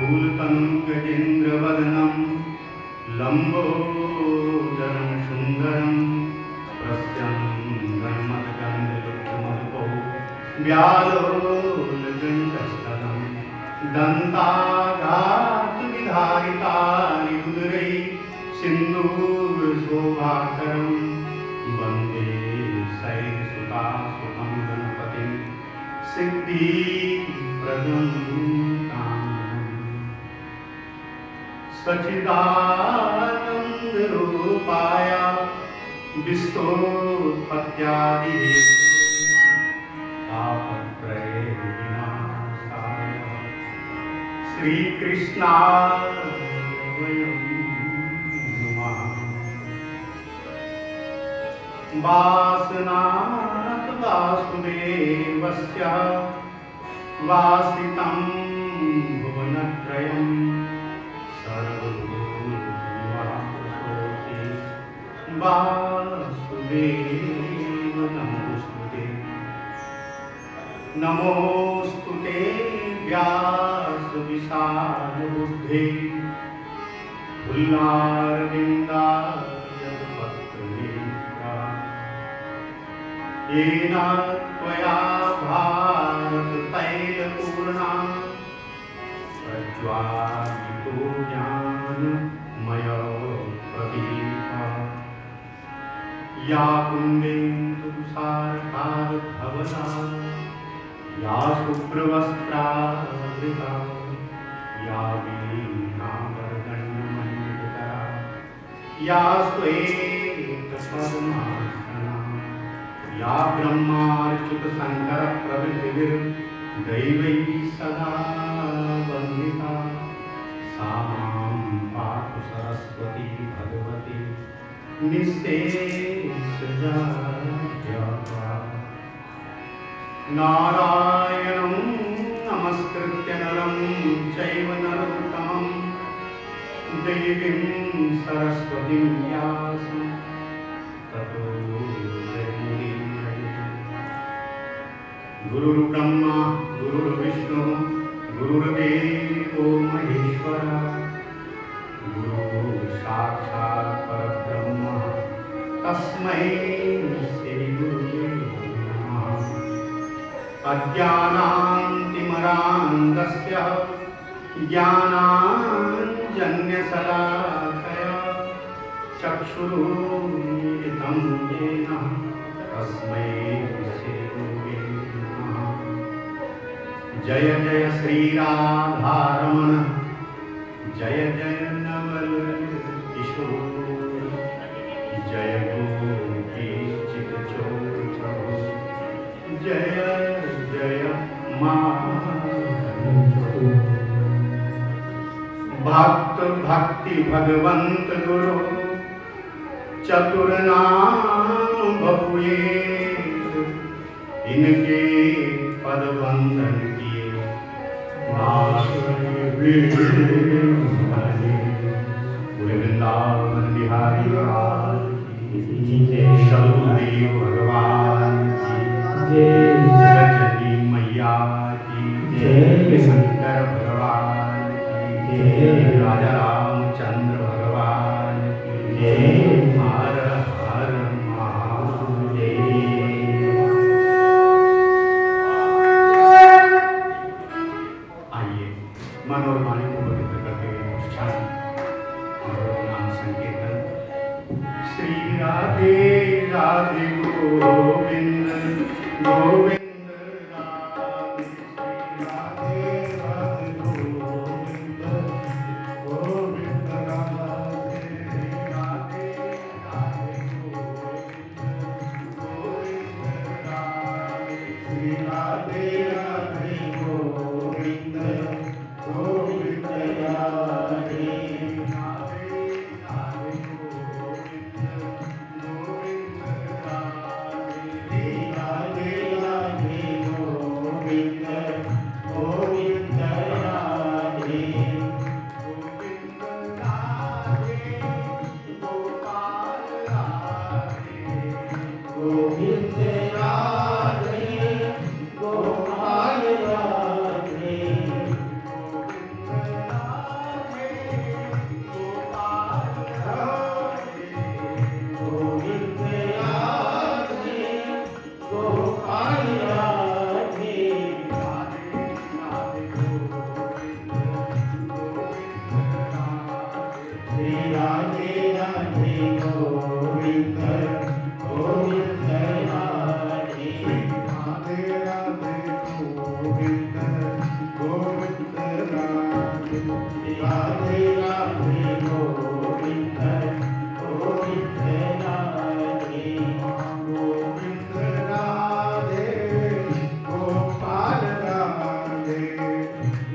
स्थूलतनुं गजेन्द्रवदनं लम्बोदरं सुन्दरं प्रस्यन्दन्मदगन्धलुब्धमधुपौ व्यालोलगण्डस्थलं दन्ताघातविधारितानि उदरैः सिन्दूरशोभाकरं वन्दे शैलसुतासुतं गणपतिं सिद्धिप्रदं सच्चिदानन्दरूपाय विश्वोत्पत्त्यादिहेतवे तापत्रये विनाशाय श्रीकृष्णाय वयं नमः। वासनाथ वासुदेवस्य वासितं भुवनत्रयं सर्वभूतनिवासोऽसि वासुदेव नमोऽस्तुते। नमोऽस्तुते व्यासविशालबुद्धे फुल्लारविन्दायतपत्रनेत्रा येन त्वया भारततैलपूर्णा प्रज्वालितो ज्ञानमयो प्रदीपः या कुन्देन्दुसारकाधवला या शुभ्रवस्त्रावृता या वीणावरदण्डमण्डितकरा या श्वेतपद्मासना या ब्रह्माच्युतशङ्करप्रभृतिभिर्दैवैः सदा वन्दिता सा मां पातु सरस्वती भगवती निःशेषजाड्यापा। नारायणं नमस्कृत्य नरं चैव नरोत्तमं देवीं सरस्वतीं व्यासं ततो जयमुदीरये। गुरुर्ब्रह्मा गुरुर्विष्णु गुरुर्देवो महेश्वरः गुरुः साक्षात् परब्रह्म तस्मै श्रीगुरुवे नमः। अज्ञानान्तिमरान्धस्य ज्ञानाञ्जन्यशलाकया चक्षुरुन्मिलितं येन तस्मै श्रीगुरुवे नमः। जय जय श्रीराधारमण जय जय नवल किशोर जय गोपीचितचोर प्रभु जय जय भक्त भक्ति भगवंत गुरु चतुर्नाम बपुए इनके पद वंदन किए वृंदावन बिहारी लाल की जय। शंभुदेव भगवान की जय। सरस्वती मैया की जय। शंकर भगवान की जय। राजा रामचंद्र भगवान की जय। हर हर महादेव। आइए मन और वाणी को पवित्र करते हुए उच्चारण और नाम संकीर्तन। श्री राधे राधे गोविंद गोविंद राधे। श्री राधे राधे गोविंद गोविंद राधे। राधे राधे गोविंद गोविंद राधे। श्री राधे राधे गोविंद गोविंद राधे। राधे राधे गोविंद गोविंद राधे। राधे राधे गोविंद गोविंद राधे गोविंद राधे गोपाल राधे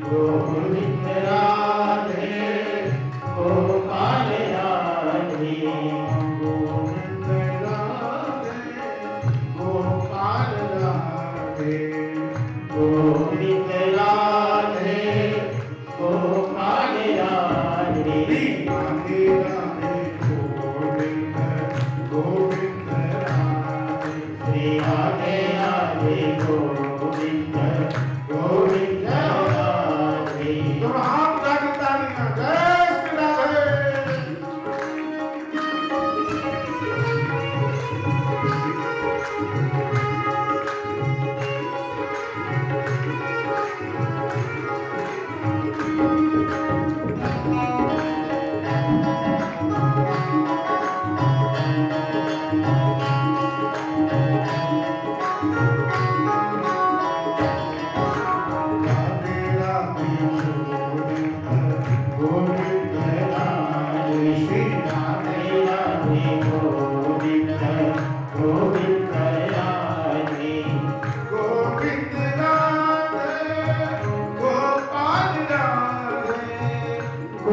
गोविंद राधे गोपाल राधे गोविंद राधे गोपाल राधे गोविंद राधे गोपाल राधे राधे राधे गोविंद गोविंद राधे श्री राधे राधे गोविंद गोविंद राधे। तो आप जागता नहीं जय श्री राधे। गोविंद राधे गोपाल राधे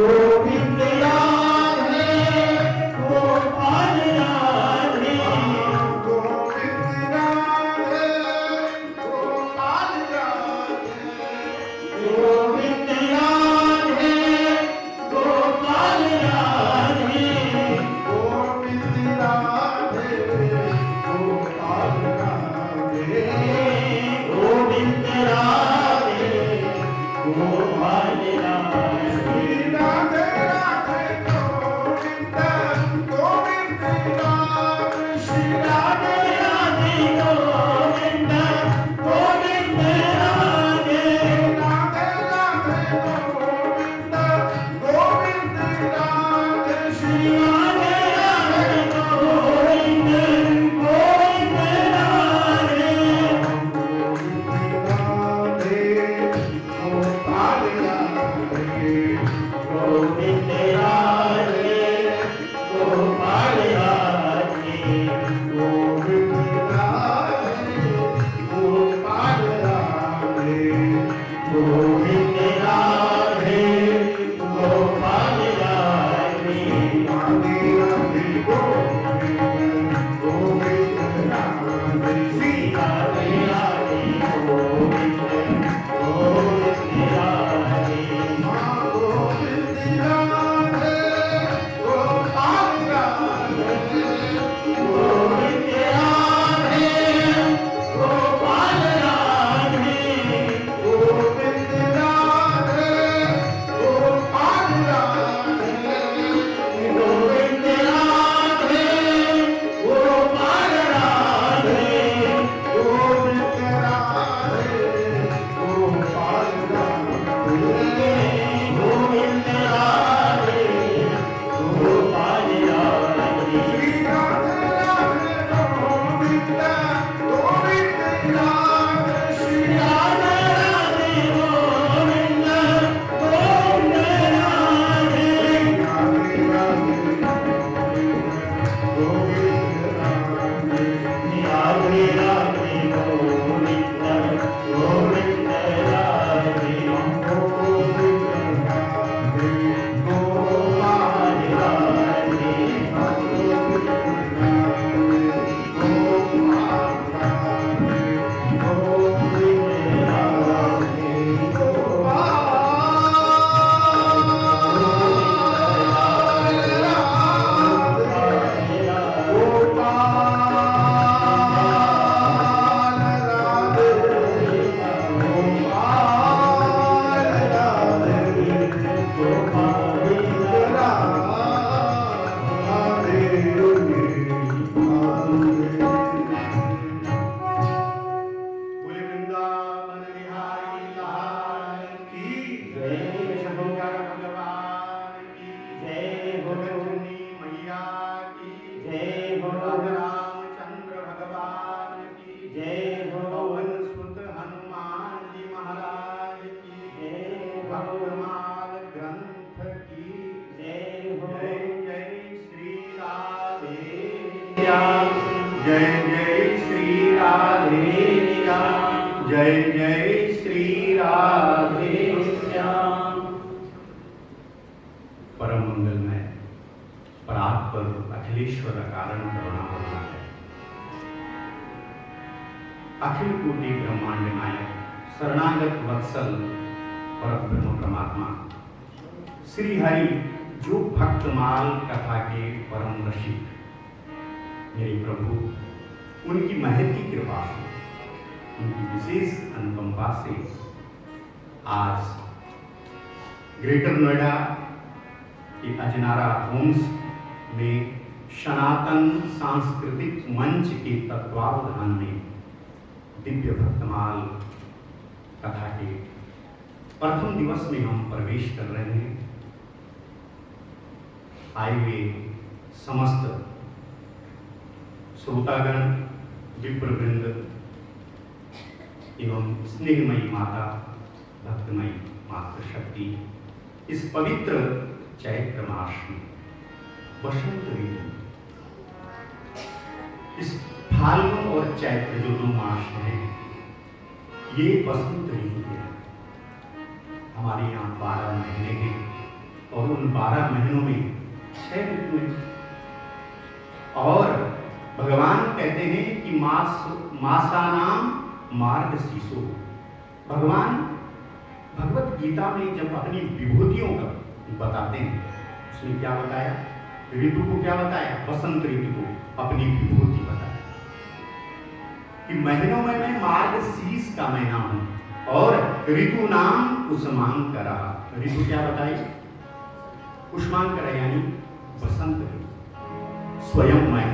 गोविंद राधे गोपाल राधे गोविंद राधे गोपाल राधे गोविंद राधे गोपाल राधे गोविंद राधे गोपाल राधे। राधे राधे गोविंद गोविंद राधे श्री राधे राधे गोविंद गोविंद राधे राधे राधे गोविंद गोविंद राधे श्री राधे राधे गोविंद गोविंद राधे गोविंद राधे गोपाल राधे गोविंद राधे गोपाल राधे गोविंद राधे गोपाल राधे गोविंद राधे गोपाल राधे राधे राधे गोविंद गोविंद राधे श्री राधे राधे गोविंद गोविंद राधे गोविंद राधे ग्रंथ की जय हो। जय जय श्री राधे श्याम, जय जय श्री राधे श्याम, जय जय श्री राधे श्याम। परम मंगलमय परात्पर अखिलेश्वर का कारण करुणा होता है। अखिल कोटि ब्रह्मांड नायक शरणागत वत्सल परब्रह्म परमात्मा श्री हरि जो भक्तमाल कथा के परम रसिक मेरे प्रभु, उनकी महती कृपा से, उनकी विशेष अनुकंपा से आज ग्रेटर नोएडा के अजनारा होम्स में सनातन सांस्कृतिक मंच के तत्वावधान में दिव्य भक्तमाल कथा के प्रथम दिवस में हम प्रवेश कर रहे हैं। आए हुए समस्त श्रोतागण, विप्रवृंद एवं स्नेहमयी माता, भक्तमयी मातृशक्ति, इस पवित्र चैत्र मास में बसंत ऋतु, इस फाल्गुन और चैत्र जो 2 मास हैं, ये बसंत ऋतु है। हमारे यहाँ 12 महीने हैं और उन 12 महीनों में 6 ऋतु हैं। और भगवान कहते हैं कि मासानाम मार्गशीर्षो। भगवान भगवत गीता में जब अपनी विभूतियों का बताते हैं, उसने क्या बताया? ऋतु को क्या बताया? बसंत ऋतु को अपनी विभूति बताया कि महीनों में मैं मार्गशीर्ष का महीना हूं और ऋतु नाम उष्मांकरा। ऋतु क्या बताई? उष्मांकरा यानी बसंत ऋतु, स्वयं मैं।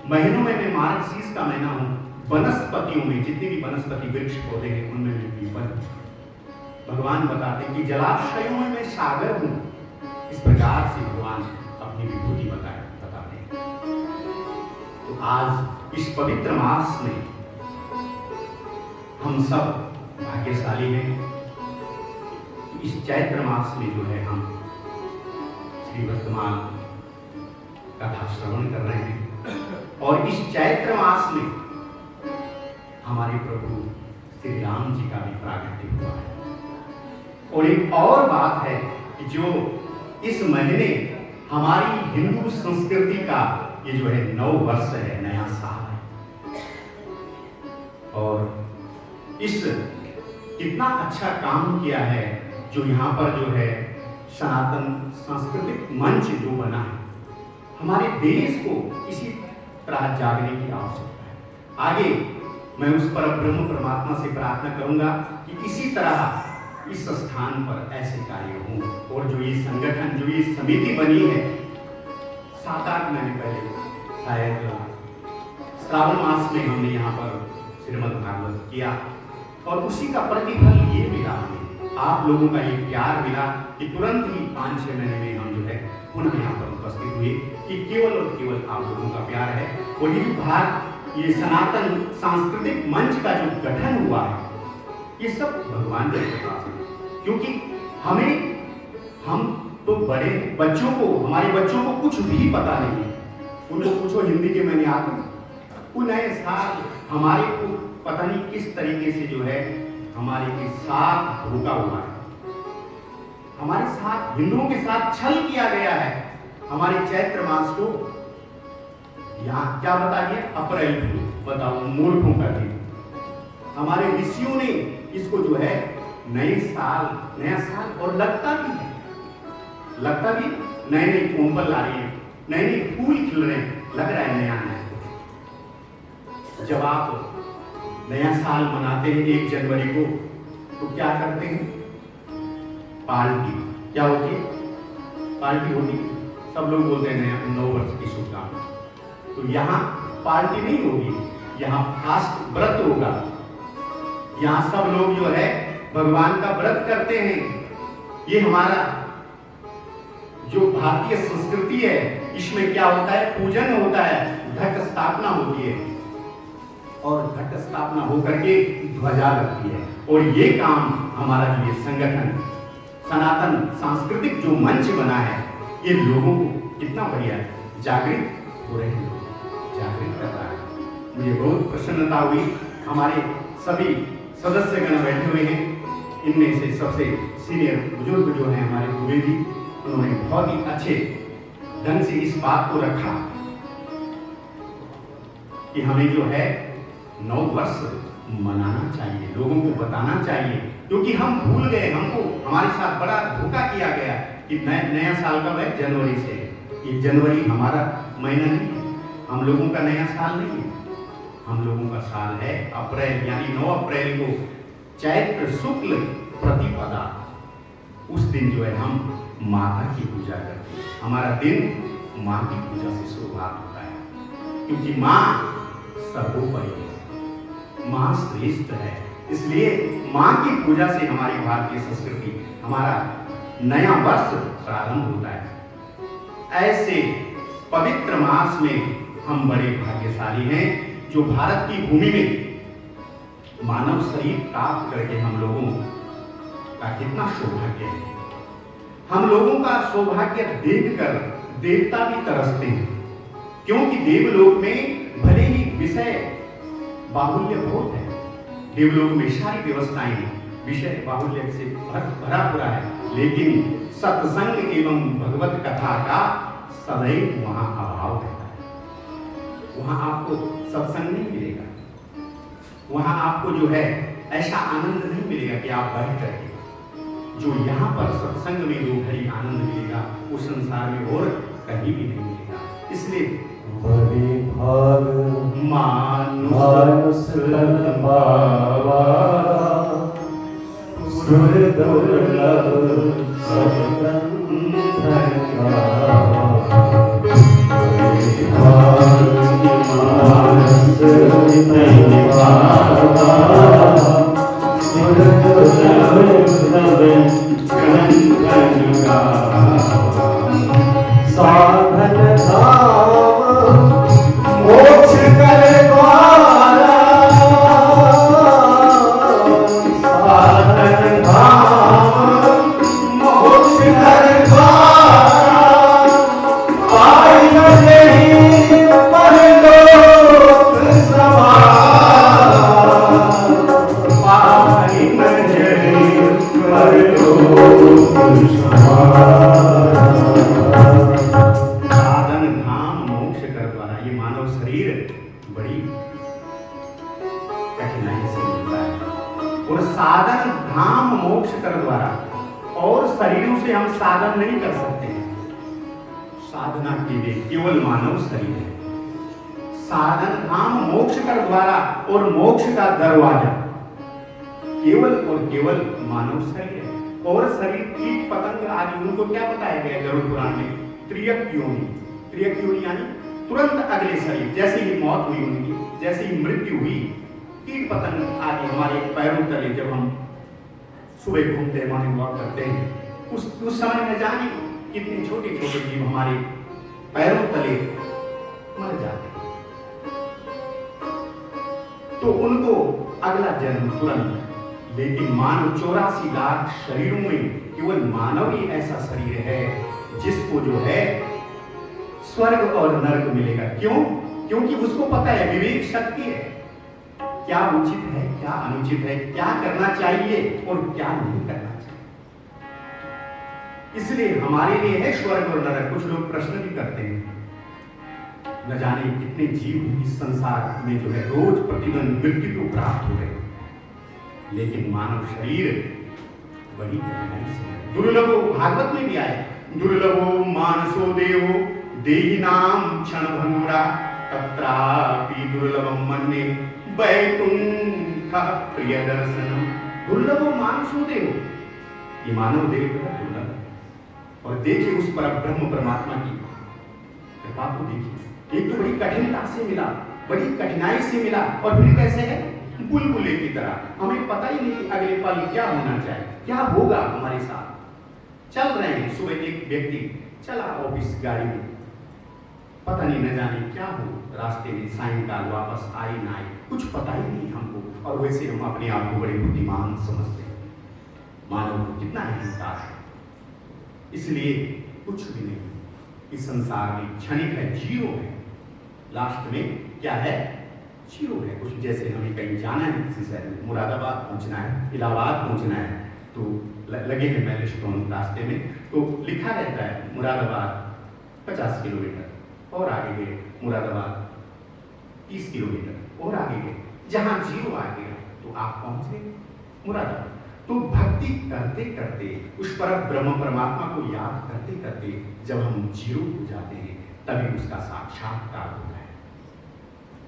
महीनों में मैं मार्गशीर्ष का महीना हूं। वनस्पतियों में जितने भी वनस्पति वृक्ष पौधे हैं, उनमें मैं पीपल। भगवान बताते हैं कि जलाशयों में मैं सागर हूं। इस प्रकार से भगवान अपनी विभूति बताते हैं। तो आज इस पवित्र मास में हम सब भाग्यशाली हैं। इस चैत्र मास में जो है हम श्री वर्तमान कथा श्रवण कर रहे हैं और इस चैत्र मास में हमारे प्रभु श्री राम जी का भी प्रागट्य हुआ है। और एक और बात है कि जो इस महीने हमारी हिंदू संस्कृति का ये जो है नव वर्ष है, नया साल है। और इस कितना अच्छा काम किया है जो यहाँ पर जो है सनातन सांस्कृतिक मंच जो बना है। हमारे देश को इसी तरह जागने की आवश्यकता है। आगे मैं उस पर ब्रह्म परमात्मा से प्रार्थना करूंगा कि इसी तरह इस स्थान पर ऐसे कार्य हों। और जो ये संगठन, जो ये समिति बनी है 7-8 महीने पहले, शायद श्रावण मास में हमने यहाँ पर श्रीमद् भागवत किया और उसी का प्रतिफल ये मिला हमें। आप लोगों का ये प्यार मिला कि तुरंत ही 5-6 महीने में हम जो है पुनः यहाँ पर उपस्थित हुए कि केवल और केवल आप लोगों का प्यार है। और ये जो भाग, ये सनातन सांस्कृतिक मंच का जो गठन हुआ है, ये सब भगवान के कृपा से। क्योंकि हम तो बड़े बच्चों को, हमारे बच्चों को कुछ भी पता नहीं है। उनको पूछो हिंदी के मैंने आते, वो नए साल हमारे को पता नहीं किस तरीके से जो है हमारे के साथ धोखा हुआ है। हमारे साथ, हिंदुओं के साथ छल किया गया है। हमारे चैत्र मास को यहाँ क्या बता दिया? अप्रैल फूल। बताओ, मूर्खों का दिन। हमारे ऋषियों ने इसको जो है नए साल, नया साल, और लगता भी नए नए कोंबल आ रही है, नए नए फूल खिल रहे हैं, लग रहा है नया नया। जब आप नया साल मनाते हैं 1 जनवरी को, तो क्या करते हैं? पार्टी। क्या होती है? पार्टी होती है। सब लोग बोलते हैं नया 9 वर्ष की शुभकामना। तो यहाँ पार्टी नहीं होगी, यहाँ फास्ट व्रत होगा। यहाँ सब लोग जो है भगवान का व्रत करते हैं। ये हमारा जो भारतीय संस्कृति है, इसमें क्या होता है? पूजन होता है, घट स्थापना होती है और घट स्थापना होकर के ध्वजा लगती है। और ये काम हमारा जो ये संगठन सनातन सांस्कृतिक जो मंच बना है, ये लोगों को कितना बढ़िया जागृत हो रहे हैं, जागृत कर रहा है। मुझे बहुत प्रसन्नता हुई। हमारे सभी सदस्यगण बैठे हुए हैं, इनमें से सबसे सीनियर बुजुर्ग जो हैं हमारे दुबे जी, उन्होंने बहुत ही अच्छे ढंग से इस बात को रखा कि हमें जो है नव वर्ष मनाना चाहिए, लोगों को बताना चाहिए, क्योंकि हम भूल गए, हमको हमारे साथ बड़ा धोखा किया गया कि नया साल कब है, जनवरी से। ये जनवरी हमारा महीना नहीं है, हम लोगों का नया साल नहीं है, हम लोगों का साल है अप्रैल, यानी 9 अप्रैल को चैत्र शुक्ल प्रतिपदा, उस दिन जो है हम माता की पूजा करते हैं। हमारा दिन माँ की पूजा से शुरुआत होता है, क्योंकि माँ सर्वोपरि है, माँ श्रेष्ठ है। इसलिए माँ की पूजा से हमारी भारतीय संस्कृति, हमारा नया वर्ष प्रारंभ होता है। ऐसे पवित्र मास में हम बड़े भाग्यशाली हैं जो भारत की भूमि में मानव शरीर प्राप्त करके हम लोगों का कितना सौभाग्य है। हम लोगों का सौभाग्य देखकर देवता भी तरसते हैं, क्योंकि देवलोक में भले ही विषय बाहुल्य बहुत है, देवलोक में सारी व्यवस्थाएं विषय बाहुल्य से भरा पूरा है, लेकिन सत्संग एवं भगवत कथा का सदैव वहां अभाव रहता है। वहां आपको सत्संग नहीं मिलेगा, वहां आपको जो है ऐसा आनंद नहीं मिलेगा कि आप बैठ करके, जो यहाँ पर सत्संग में जो घड़ी आनंद मिलेगा वो संसार में और कहीं भी नहीं मिलेगा। इसलिए बड़े भाग मानुष तन पावा, सुर दुर्लभ सतन धन गावा। बड़े भाग मानुष तन पावा, सुर दुर्लभ सतन धन गावा। साधन धाम मोक्ष कर द्वारा, साधन धाम मोक्ष कर द्वारा। पाई नहीं परलोक सवार, पाई नहीं परलोक सवार। साधन धाम मोक्ष कर द्वारा, और शरीरों से हम साधन नहीं कर सकते। साधना के लिए केवल मानव शरीर है। साधन धाम मोक्ष कर द्वारा, और मोक्ष का दरवाजा केवल और केवल मानव शरीर है। और शरीर कीट पतंग आदि, उनको क्या बताया गया गरुड़ पुराण में, त्रियक योनि। त्रियक योनि यानी तुरंत अगले शरीर, जैसे ही मौत हुई उनकी, जैसे ही मृत्यु हुई, कीट पतंग आदि हमारे पैरों तले, जब हम सुबह घूमते हैं, मॉर्निंग वॉक करते हैं, उस समय में जाने कितने छोटे छोटे जीव हमारे पैरों तले मर जाते हैं, तो उनको अगला जन्म तुरंत। लेकिन मानव 84 लाख शरीरों में केवल मानव ही ऐसा शरीर है जिसको जो है स्वर्ग और नरक मिलेगा। क्यों? क्योंकि उसको पता है, विवेक शक्ति है, क्या उचित है, क्या अनुचित है, क्या करना चाहिए और क्या नहीं करना चाहिए। इसलिए हमारे लिए है स्वर्ग और नरक। कुछ लोग प्रश्न भी करते हैं, न जाने कितने जीव इस संसार में जो है रोज प्रतिदिन मृत्यु को प्राप्त हो रहे हैं, लेकिन मानव शरीर बड़ी कठिनाई से दुर्लभो, भागवत में भी आए, दुर्लभो मानसो देहो देहि नाम क्षण भंगुरा तत्रापि दुर्लभम मन्ये वैकुंठ प्रिय दर्शनम। दुर्लभो मानसो देहो, ये मानव देह दुर्लभ है। और देखिए उस पर ब्रह्म परमात्मा की कृपा को देखिए, एक तो बड़ी कठिनता से मिला, बड़ी कठिनाई से मिला, और फिर कैसे है, बुलबुले की तरह। हमें पता ही नहीं कि अगले पल क्या होना चाहिए, क्या होगा हमारे साथ। चल रहे हैं, सुबह एक व्यक्ति चला ऑफिस गाड़ी में, पता नहीं न जाने क्या हो रास्ते में, सायंकाल वापस आई ना आई, कुछ पता ही नहीं हमको। और वैसे हम अपने आप को बड़े बुद्धिमान समझते हैं। मानव को कितना अहंकार है, इसलिए कुछ भी नहीं, इस संसार में क्षणिक है, जीरो है, लास्ट में क्या है, जीरो है। कुछ जैसे हमें कहीं जाना है, किसी शहर में मुरादाबाद पहुंचना है, इलाहाबाद पहुंचना है, तो लगे हैं माइलस्टोन रास्ते में, तो लिखा रहता है मुरादाबाद 50 किलोमीटर और आगे गए, मुरादाबाद 30 किलोमीटर और आगे गए, जहां जीरो आ गया तो आप पहुंच गए मुरादाबाद। तो भक्ति करते करते, उस पर ब्रह्म परमात्मा को याद करते करते जब हम जीरो हो जाते हैं, तभी उसका साक्षात्कार होता है।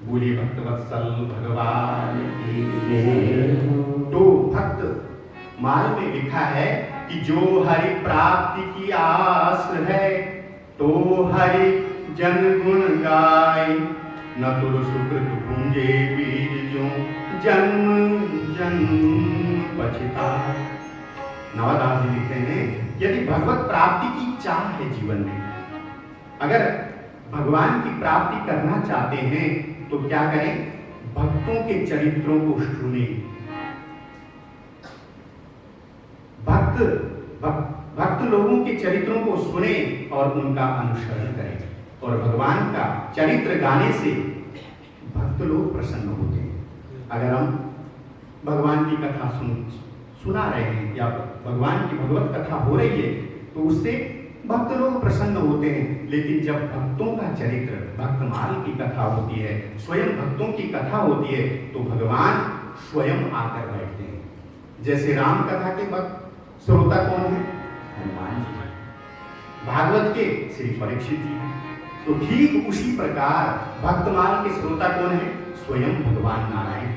बोलिए भक्तवत्सल भगवान की जय। तो भक्त माल में लिखा है कि जो हरि प्राप्ति की आस है, तो हरि जन गुण गाय, न तुर सुकृत पूंजे बीज जो जन्म जन्म पछताए। नवादास जी लिखते हैं, यदि भगवत प्राप्ति की चाह है जीवन में, अगर भगवान की प्राप्ति करना चाहते हैं तो क्या करें, भक्तों के चरित्रों को सुने। भक्त लोगों के चरित्रों को सुने और उनका अनुसरण करें, और भगवान का चरित्र गाने से भक्त लोग प्रसन्न होते हैं। अगर हम भगवान की कथा सुना रहे हैं या भगवान की भगवत कथा हो रही है, तो उससे भक्त लोग प्रसन्न होते हैं। लेकिन जब भक्तों का चरित्र, भक्तमाल की कथा होती है, स्वयं भक्तों की कथा होती है, तो भगवान स्वयं आकर बैठते हैं। जैसे राम कथा के भक्त श्रोता कौन है, हनुमान जी, भागवत के श्री परीक्षित जी हैं। तो ठीक उसी प्रकार भक्तमाल के श्रोता कौन है, स्वयं भगवान नारायण।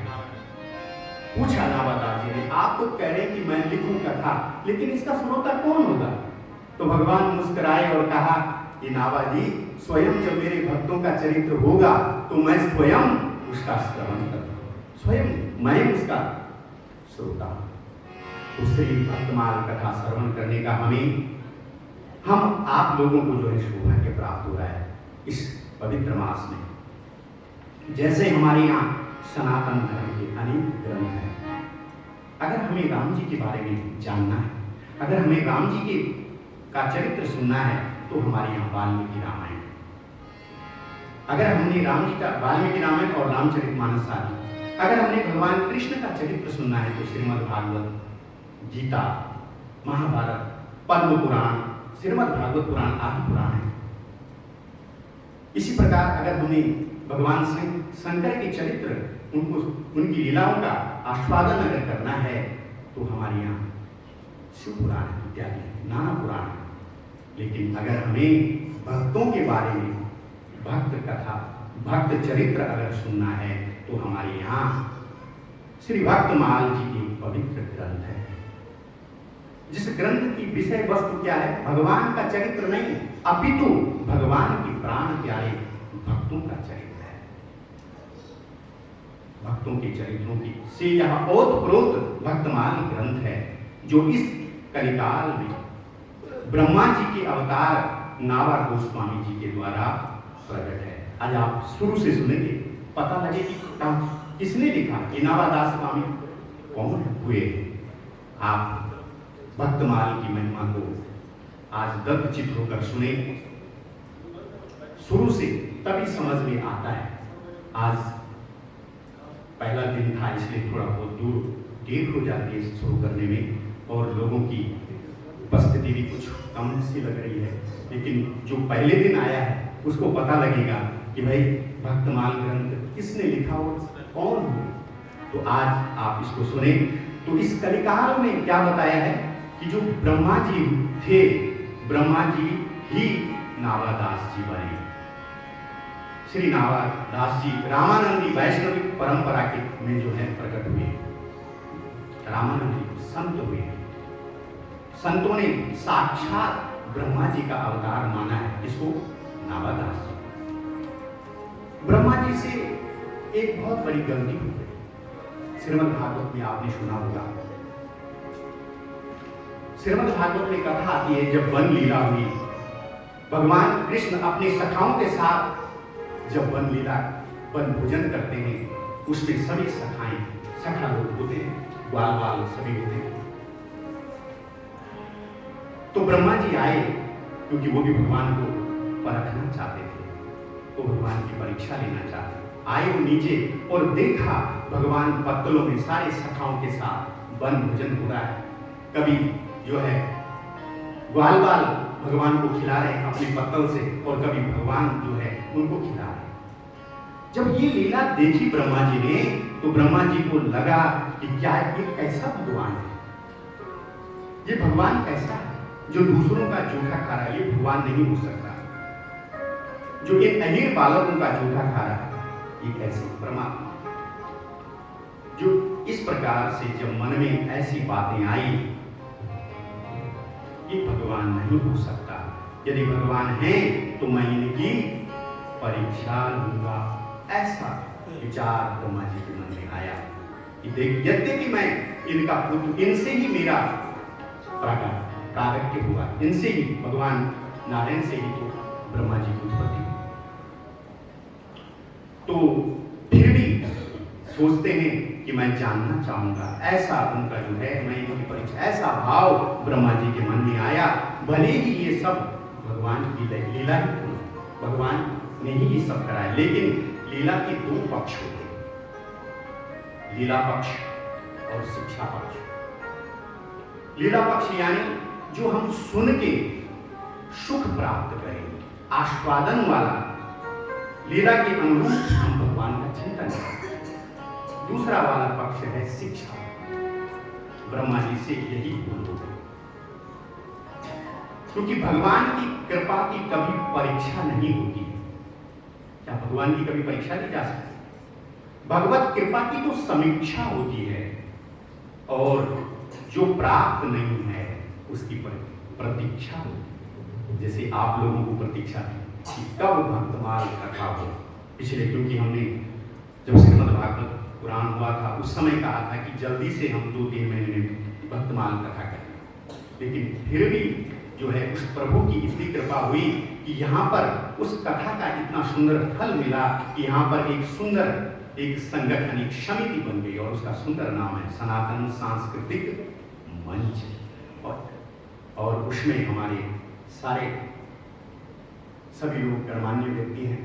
पूछा नावादास जी ने, आप तो कह रहे कि मैं लिखूं कथा, लेकिन इसका श्रोता कौन होगा? तो भगवान मुस्कुराए और कहा कि नावा जी, स्वयं जब मेरे भक्तों का चरित्र होगा तो मैं स्वयं उसका श्रवण करूंगा, स्वयं मैं उसका श्रोता हूं। तो श्री भक्तमाल कथा श्रवण करने का हम आप लोगों को जो है सौभाग्य प्राप्त हो रहा है इस पवित्र मास में। जैसे हमारे यहाँ सनातन धर्म के अनेक ग्रंथ हैं, अगर हमें राम जी के बारे में जानना है, अगर हमें राम जी का चरित्र सुनना है, तो हमारे यहाँ वाल्मीकि रामायण। अगर हमने राम जी का वाल्मीकि रामायण और रामचरितमानस आदि, अगर हमने भगवान कृष्ण का चरित्र सुनना है, तो श्रीमद् भागवत, गीता, महाभारत, पद्म पुराण, श्रीमद् भागवत पुराण आदि पुराण है। इसी प्रकार अगर हमें भगवान शंकर के चरित्र, उनकी लीलाओं का आस्वादन अगर करना है, तो हमारे यहाँ शिव पुराण इत्यादि नाना पुराण है। लेकिन अगर हमें भक्तों के बारे में, भक्त कथा, भक्त चरित्र अगर सुनना है, तो हमारे यहाँ श्री भक्तमाल जी के पवित्र ग्रंथ है, जिस ग्रंथ की विषय वस्तु क्या है, भगवान का चरित्र नहीं, अपितु भगवान के प्राण प्यारे भक्तों का चरित्र है। भक्तों के चरित्रों की से यह ओतप्रोत भक्तमाल ग्रंथ है, जो इस कलिकाल में ब्रह्मा जी के अवतार नावा गोस्वामी जी के द्वारा प्रकट है। आज आप शुरू से सुनेंगे, पता लगे कि किसने लिखा, ये नावादास स्वामी कौन हुए। आप भक्तमाल की महिमा को आज दत्तचित होकर सुने शुरू से, तभी समझ में आता है। आज पहला दिन था, इसलिए थोड़ा बहुत देर हो जाती है शुरू करने में, और लोगों की उपस्थिति भी कुछ कम सी लग रही है। लेकिन जो पहले दिन आया है उसको पता लगेगा कि भाई भक्तमाल ग्रंथ किसने लिखा हो, कौन हो। तो आज आप इसको सुने। तो इस कलिकाल में क्या बताया है कि जो ब्रह्मा जी थे, ब्रह्मा जी ही नावादास जी बने। श्री नावादास जी रामानंदी वैष्णविक परंपरा के में जो है प्रकट हुए, रामानंदी संत हुए। संतों ने साक्षात ब्रह्मा जी का अवतार माना है इसको, नावादास जी। ब्रह्मा जी से एक बहुत बड़ी गलती हो गई। श्रीमद् भागवत में आपने सुना होगा, श्रीमद् भागवत में कथा आती है, जब वन लीला हुई, भगवान कृष्ण अपने सखाओं के साथ जब वन लीला, वन भोजन करते हैं, उसमें सभी सखाएं, सखा लोग होते हैं, ग्वाल बाल सभी होते हैं। तो ब्रह्मा जी आए, क्योंकि वो भी भगवान को परखना चाहते थे, तो भगवान की परीक्षा लेना चाहते आए। वो नीचे और देखा भगवान पत्तलों में सारे सखाओं के साथ वन भोजन हो रहा है। कभी जो है ग्वाल बाल भगवान को खिला रहे हैं अपने पत्तल से, और कभी भगवान जो है उनको खिला रहे हैं। जब ये लीला देखी ब्रह्मा जी ने, तो ब्रह्मा जी को लगा कि क्या ये कैसा भगवान है, ये भगवान कैसा है जो दूसरों का जूठा खा रहा है, ये भगवान नहीं हो सकता। जो इन अहीर बालकों का जूठा खा रहा है, ये कैसे परमात्मा। जो इस प्रकार से जब मन में ऐसी बातें आई, ये भगवान नहीं हो सकता, यदि भगवान है तो मैं इनकी परीक्षा लूंगा, ऐसा विचार ब्रह्मा जी के मन में आया कि देख, यद्यपि मैं इनका पुत्र, इनसे ही मेरा प्रागट्य हुआ, इनसे ही भगवान नारायण से ही तो ब्रह्मा जी की उत्पत्ति, तो फिर भी सोचते हैं कि मैं जानना चाहूंगा, ऐसा उनका जो है मैं इनकी परीक्षा, ऐसा भाव ब्रह्मा जी के मन में आया। भले ही ये सब भगवान की लीला ही थी, भगवान ने ही ये सब कराया, लेकिन लीला के दो पक्ष होते हैं, लीला पक्ष और शिक्षा पक्ष। लीला पक्ष यानी जो हम सुन के सुख प्राप्त करें, आस्वादन वाला, लीला के अनुरूप हम भगवान का चिंतन करें। दूसरा वाला पक्ष है शिक्षा। ब्रह्मा जी से यही भूल हो गई, क्योंकि भगवान की कृपा की कभी परीक्षा नहीं होती। क्या भगवान की कभी परीक्षा ली जा सकती? भगवत कृपा की तो समीक्षा होती है, और जो प्राप्त नहीं है उसकी प्रतीक्षा होती है। जैसे आप लोगों को प्रतीक्षा थी कि कब भक्तमाल कथा हो पिछले, क्योंकि हमने जब श्रीमद् भागवत पुराण हुआ था उस समय कहा था कि जल्दी से हम 2-3 महीने में भक्तमाल कथा करें, लेकिन फिर भी जो है उस प्रभु की इतनी कृपा हुई कि यहाँ पर उस कथा का इतना सुंदर फल मिला कि यहाँ पर एक सुंदर एक संगठन, एक समिति बन गई, और उसका सुंदर नाम है सनातन सांस्कृतिक मंच। और उसमें हमारे सारे सभी लोग गणमान्य व्यक्ति हैं,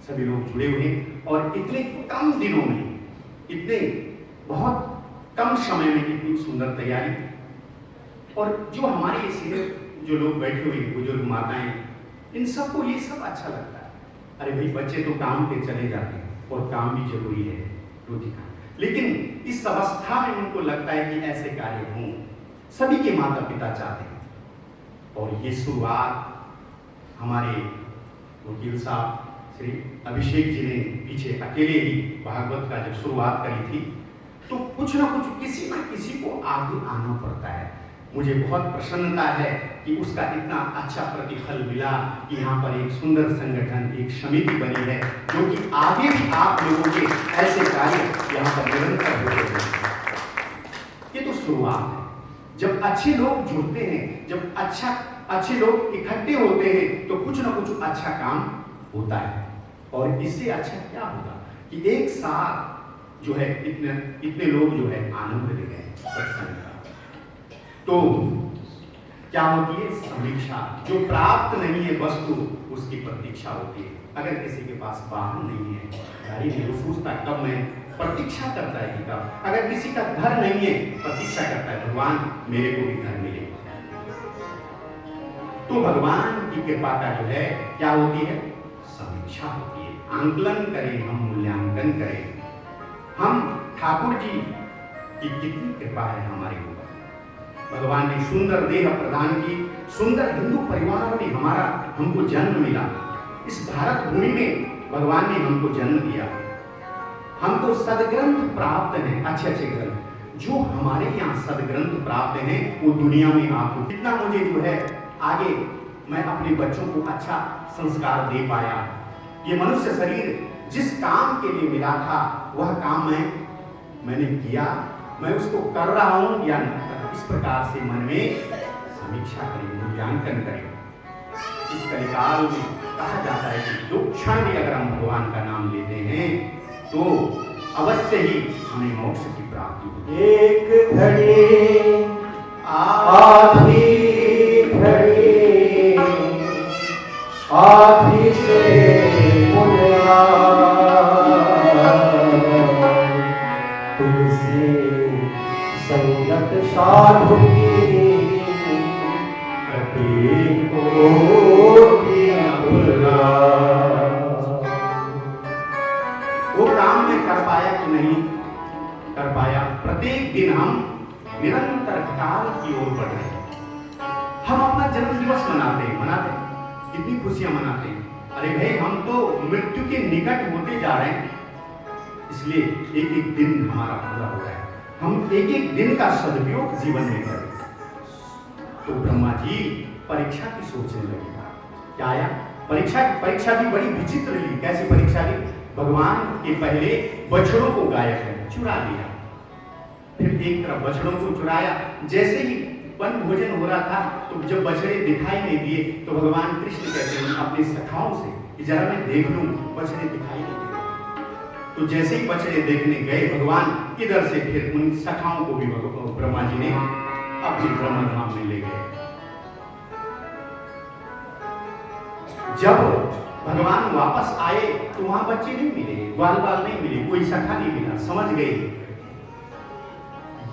सभी लोग जुड़े हुए हैं, और इतने कम दिनों में, इतने बहुत कम समय में इतनी सुंदर तैयारी, और जो हमारे इस जो लोग बैठे हुए बुजुर्ग माताएं, इन सबको ये सब अच्छा लगता है। अरे भाई, बच्चे तो काम पे चले जाते हैं, और काम भी जरूरी है, रोटी का, लेकिन इस अवस्था में उनको लगता है कि ऐसे कार्य हों, सभी के माता पिता चाहते हैं। और ये शुरुआत हमारे वकील साहब श्री अभिषेक जी ने पीछे अकेले ही भागवत का जब शुरुआत करी थी, तो कुछ ना कुछ किसी न किसी को आगे आना पड़ता है। मुझे बहुत प्रसन्नता है कि उसका इतना अच्छा प्रतिफल मिला कि यहाँ पर एक सुंदर संगठन, एक समिति बनी है, जो कि आगे भी आप लोगों के ऐसे कार्य यहाँ पर निरंतर होते हैं। ये तो शुरुआत है। जब अच्छे लोग जुड़ते हैं, जब अच्छे लोग इकट्ठे होते हैं, तो कुछ ना कुछ अच्छा काम होता है। और इससे अच्छा क्या होगा कि एक साथ जो है इतने लोग जो है आनंद ले गए सत्संग का। तो क्या होती है समीक्षा, जो प्राप्त नहीं है वस्तु उसकी प्रतीक्षा होती है। अगर किसी के पास वाहन नहीं है, गाड़ी नहीं, वो सोचता कब मैं प्रतीक्षा करता है कि कब। अगर किसी का घर नहीं है, प्रतीक्षा करता है भगवान मेरे को भी घर मिले। तो भगवान की कृपा का जो है क्या होती है, समीक्षा होती है। आंकलन करें हम, मूल्यांकन करें हम, ठाकुर जी की कितनी कृपा है हमारे ऊपर। भगवान ने सुंदर देह प्रदान की, सुंदर हिंदू परिवार में हमको जन्म मिला। इस भारत भूमि में भगवान ने हमको जन्म दिया। हमको सदग्रंथ प्राप्त हैं, अच्छे ग्रंथ। जो हमारे यहाँ सदग्रंथ प्राप्त हैं, वो दुनिया में आपको कितना, मुझे जो है आगे मैं अपने बच्चों को अच्छा संस्कार दे पाया। ये मनुष्य शरीर जिस काम के लिए मिला था, वह काम मैंने किया, मैं उसको कर रहा हूं या नहीं। इस प्रकार से मन में समीक्षा करें, मूल्यांकन करें। इस कलिकाल में कहा जाता है कि दो क्षण भी अगर हम भगवान का नाम लेते हैं तो अवश्य ही हमें मोक्ष की प्राप्ति होती है। एक घड़ी आधी जन्म दिवस मनाते हैं, कितनी खुशियां मनाते हैं। अरे भाई, हम तो मृत्यु के निकट होते जा रहे हैं, इसलिए एक एक दिन हमारा पूरा हो रहा है, हम एक एक दिन का सदुपयोग जीवन में करें। तो ब्रह्मा जी परीक्षा की सोचने लगे। क्या आया? परीक्षा भी बड़ी विचित्र ली। कैसी परीक्षा ली? भगवान के पहले बछड़ों को गायब कर चुरा लिया, फिर एक तरफ बछड़ों को चुराया। जैसे ही वन भोजन हो रहा था, तो जब बछड़े दिखाई नहीं दिए, तो भगवान कृष्ण कहते हैं अपनी सखाओं से कि जरा मैं देख लूं, बछड़े दिखाई नहीं दिए। तो जैसे ही बछड़े देखने गए भगवान, इधर से फिर उन सखाओं को भी ब्रह्मा जी ने अपनी ब्रह्मधाम में ले गए। जब भगवान वापस आए तो वहां बच्चे नहीं मिले, ग्वाल बाल नहीं मिले, कोई सखा नहीं मिला। समझ गए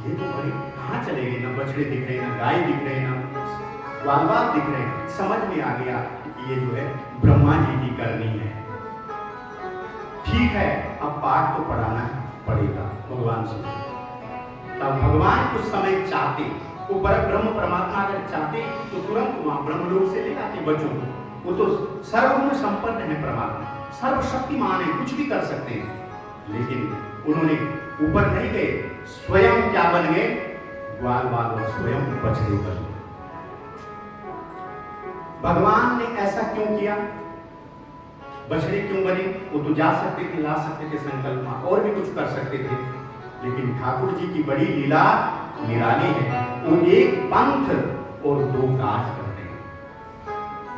ये तो बड़े कहां चले गए, ना बछड़े दिख रहे, ना गाय दिख रहे, ना ग्वाल बाल दिख रहे। समझ में आ गया कि ये जो है ब्रह्मा जी की करनी है। ठीक है, अब पाठ तो पढ़ाना पड़ेगा भगवान से। तब भगवान कुछ समय चाहते, वो ब्रह्म परमात्मा अगर चाहते तो तुरंत वहां ब्रह्मलोक से ले आते बच्चों को। वो तो सर्वगुण संपन्न है परमात्मा, सर्वशक्तिमान है, कुछ भी कर सकते हैं। लेकिन उन्होंने ऊपर नहीं गए, स्वयं क्या बन गए? ग्वाल बाल और स्वयं बछड़े बन गए। भगवान ने ऐसा क्यों किया? बछड़े क्यों बने? वो तो जा सकते थे, ला सकते थे संकल्प में, और भी कुछ कर सकते थे। लेकिन ठाकुर जी की बड़ी लीला निराली है। वो एक पंथ और दो काज करते हैं।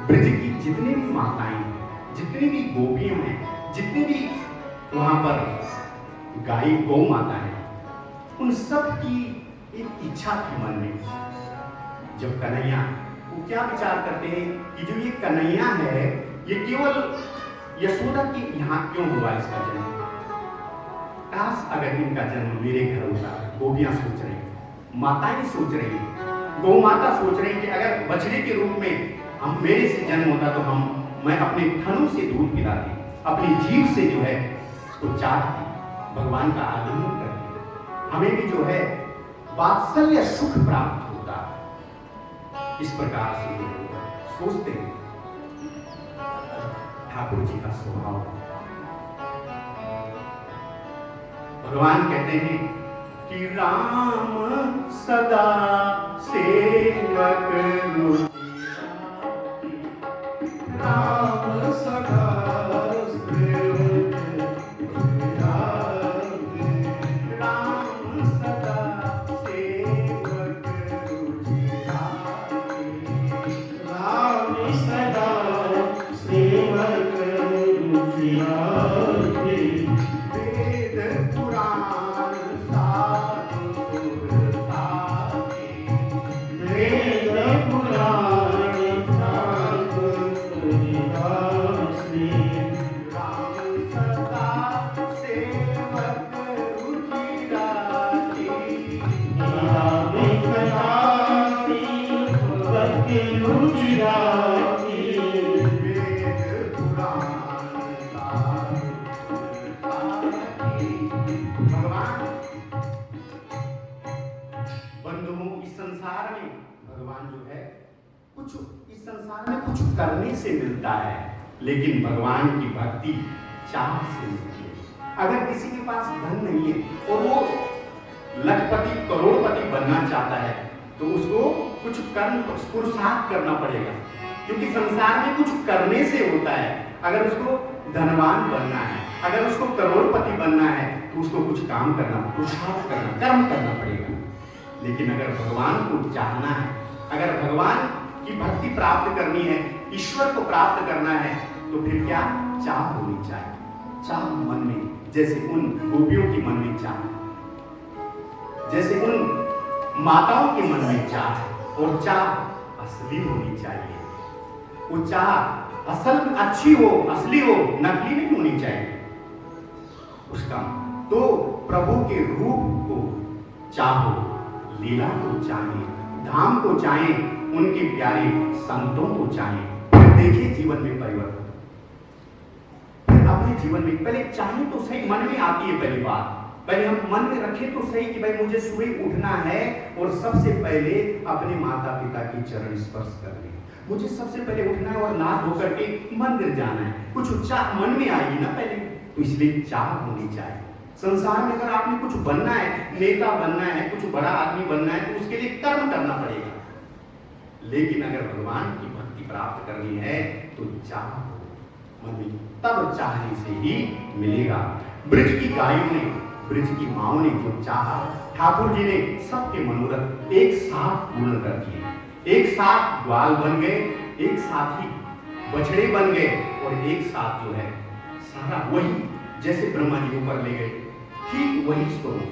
ब्रज की जितनी भी माताएं हैं, जितनी भी गोपियां हैं, जितनी भी वहां पर गाय गौ माता है, उन सब की एक इच्छा थी मन में। जब कन्हैया, वो क्या विचार करते हैं कि जो ये कन्हैया है, ये केवल यशोदा की यहाँ क्यों हुआ इसका जन्म? काश अगर इनका जन्म मेरे घर होता। गोपियां सोच रही, माताएं सोच रही, गौ माता सोच रही कि अगर बछड़े के रूप में हम मेरे से जन्म होता तो मैं अपने थनों से दूध पिलाती, अपनी जीभ से जो है उसको चाटती, भगवान का आलिंगन करती, हमें भी जो है वात्सल्य सुख प्राप्त होता। इस प्रकार से सोचते हैं। ठाकुर जी का स्वभाव, भगवान कहते हैं कि राम सदा सेवक रुचि, राम सदा सेवक राम सदा सेवक रुचिराते, राम सदा सेवक रुचिराते, वेद पुराण साधु सुरताते, वेद पुराण साधु सुरताते, राम सदा सेवक रुचिराते, राम सदा सेवक रुचिराते, वेद पुराण साधु सुरताते। भगवान बंधुओं, इस संसार में भगवान जो है कुछ, इस संसार में कुछ करने से मिलता है, लेकिन भगवान की भक्ति चाह से मिलती है। अगर किसी के पास धन नहीं है और वो लखपति करोड़पति बनना चाहता है, तो उसको कुछ कर्म पुरुषार्थ करना पड़ेगा, क्योंकि संसार में कुछ करने से होता है। अगर उसको धनवान बनना है, अगर उसको करोड़पति बनना है, तो उसको कुछ काम करना, पुरुषार्थ करना, कर्म करना पड़ेगा। लेकिन अगर भगवान को चाहना है, अगर भगवान की भक्ति प्राप्त करनी है, ईश्वर को प्राप्त करना है, तो फिर क्या? चाह होनी चाहिए। चाह मन में, जैसे उन गोपियों के मन में चाह, जैसे उन माताओं के मन में चाह, और चाह असली होनी चाहिए। वो चाह असल अच्छी हो, असली हो, नकली नहीं होनी चाहिए उसका। तो प्रभु के रूप को चाहो, लीला को चाहे, धाम को चाहे, उनके प्यारे संतों को चाहे, फिर देखिए जीवन में परिवर्तन। फिर अपने जीवन में पहले चाहे तो सही, मन में आती है पहली बात, पहले हम मन में रखें तो सही कि भाई मुझे सुबह उठना है और सबसे पहले अपने माता पिता की चरण स्पर्श करने, मुझे सबसे पहले उठना है और नहा धो करके मंदिर जाना है। कुछ चाह मन में आएगी ना पहले, तो इसलिए चाह होनी चाहिए। संसार में अगर आपने कुछ बनना है, नेता बनना है, कुछ बड़ा आदमी बनना है, तो उसके लिए कर्म करना पड़ेगा। लेकिन अगर भगवान की भक्ति प्राप्त करनी है तो चाह मन में, तब चाहने से ही मिलेगा। ब्रज की गायों ने, ब्रज की माओ ने जो चाहा, ठाकुर जी ने सबके मनोरथ एक साथ पूर्ण कर दिए। एक साथ ग्वाल बन गए, एक साथ ही बछड़े बन गए और एक साथ जो है सारा वही, जैसे ब्रह्मा जी ऊपर ले गए ठीक वही स्वरूप।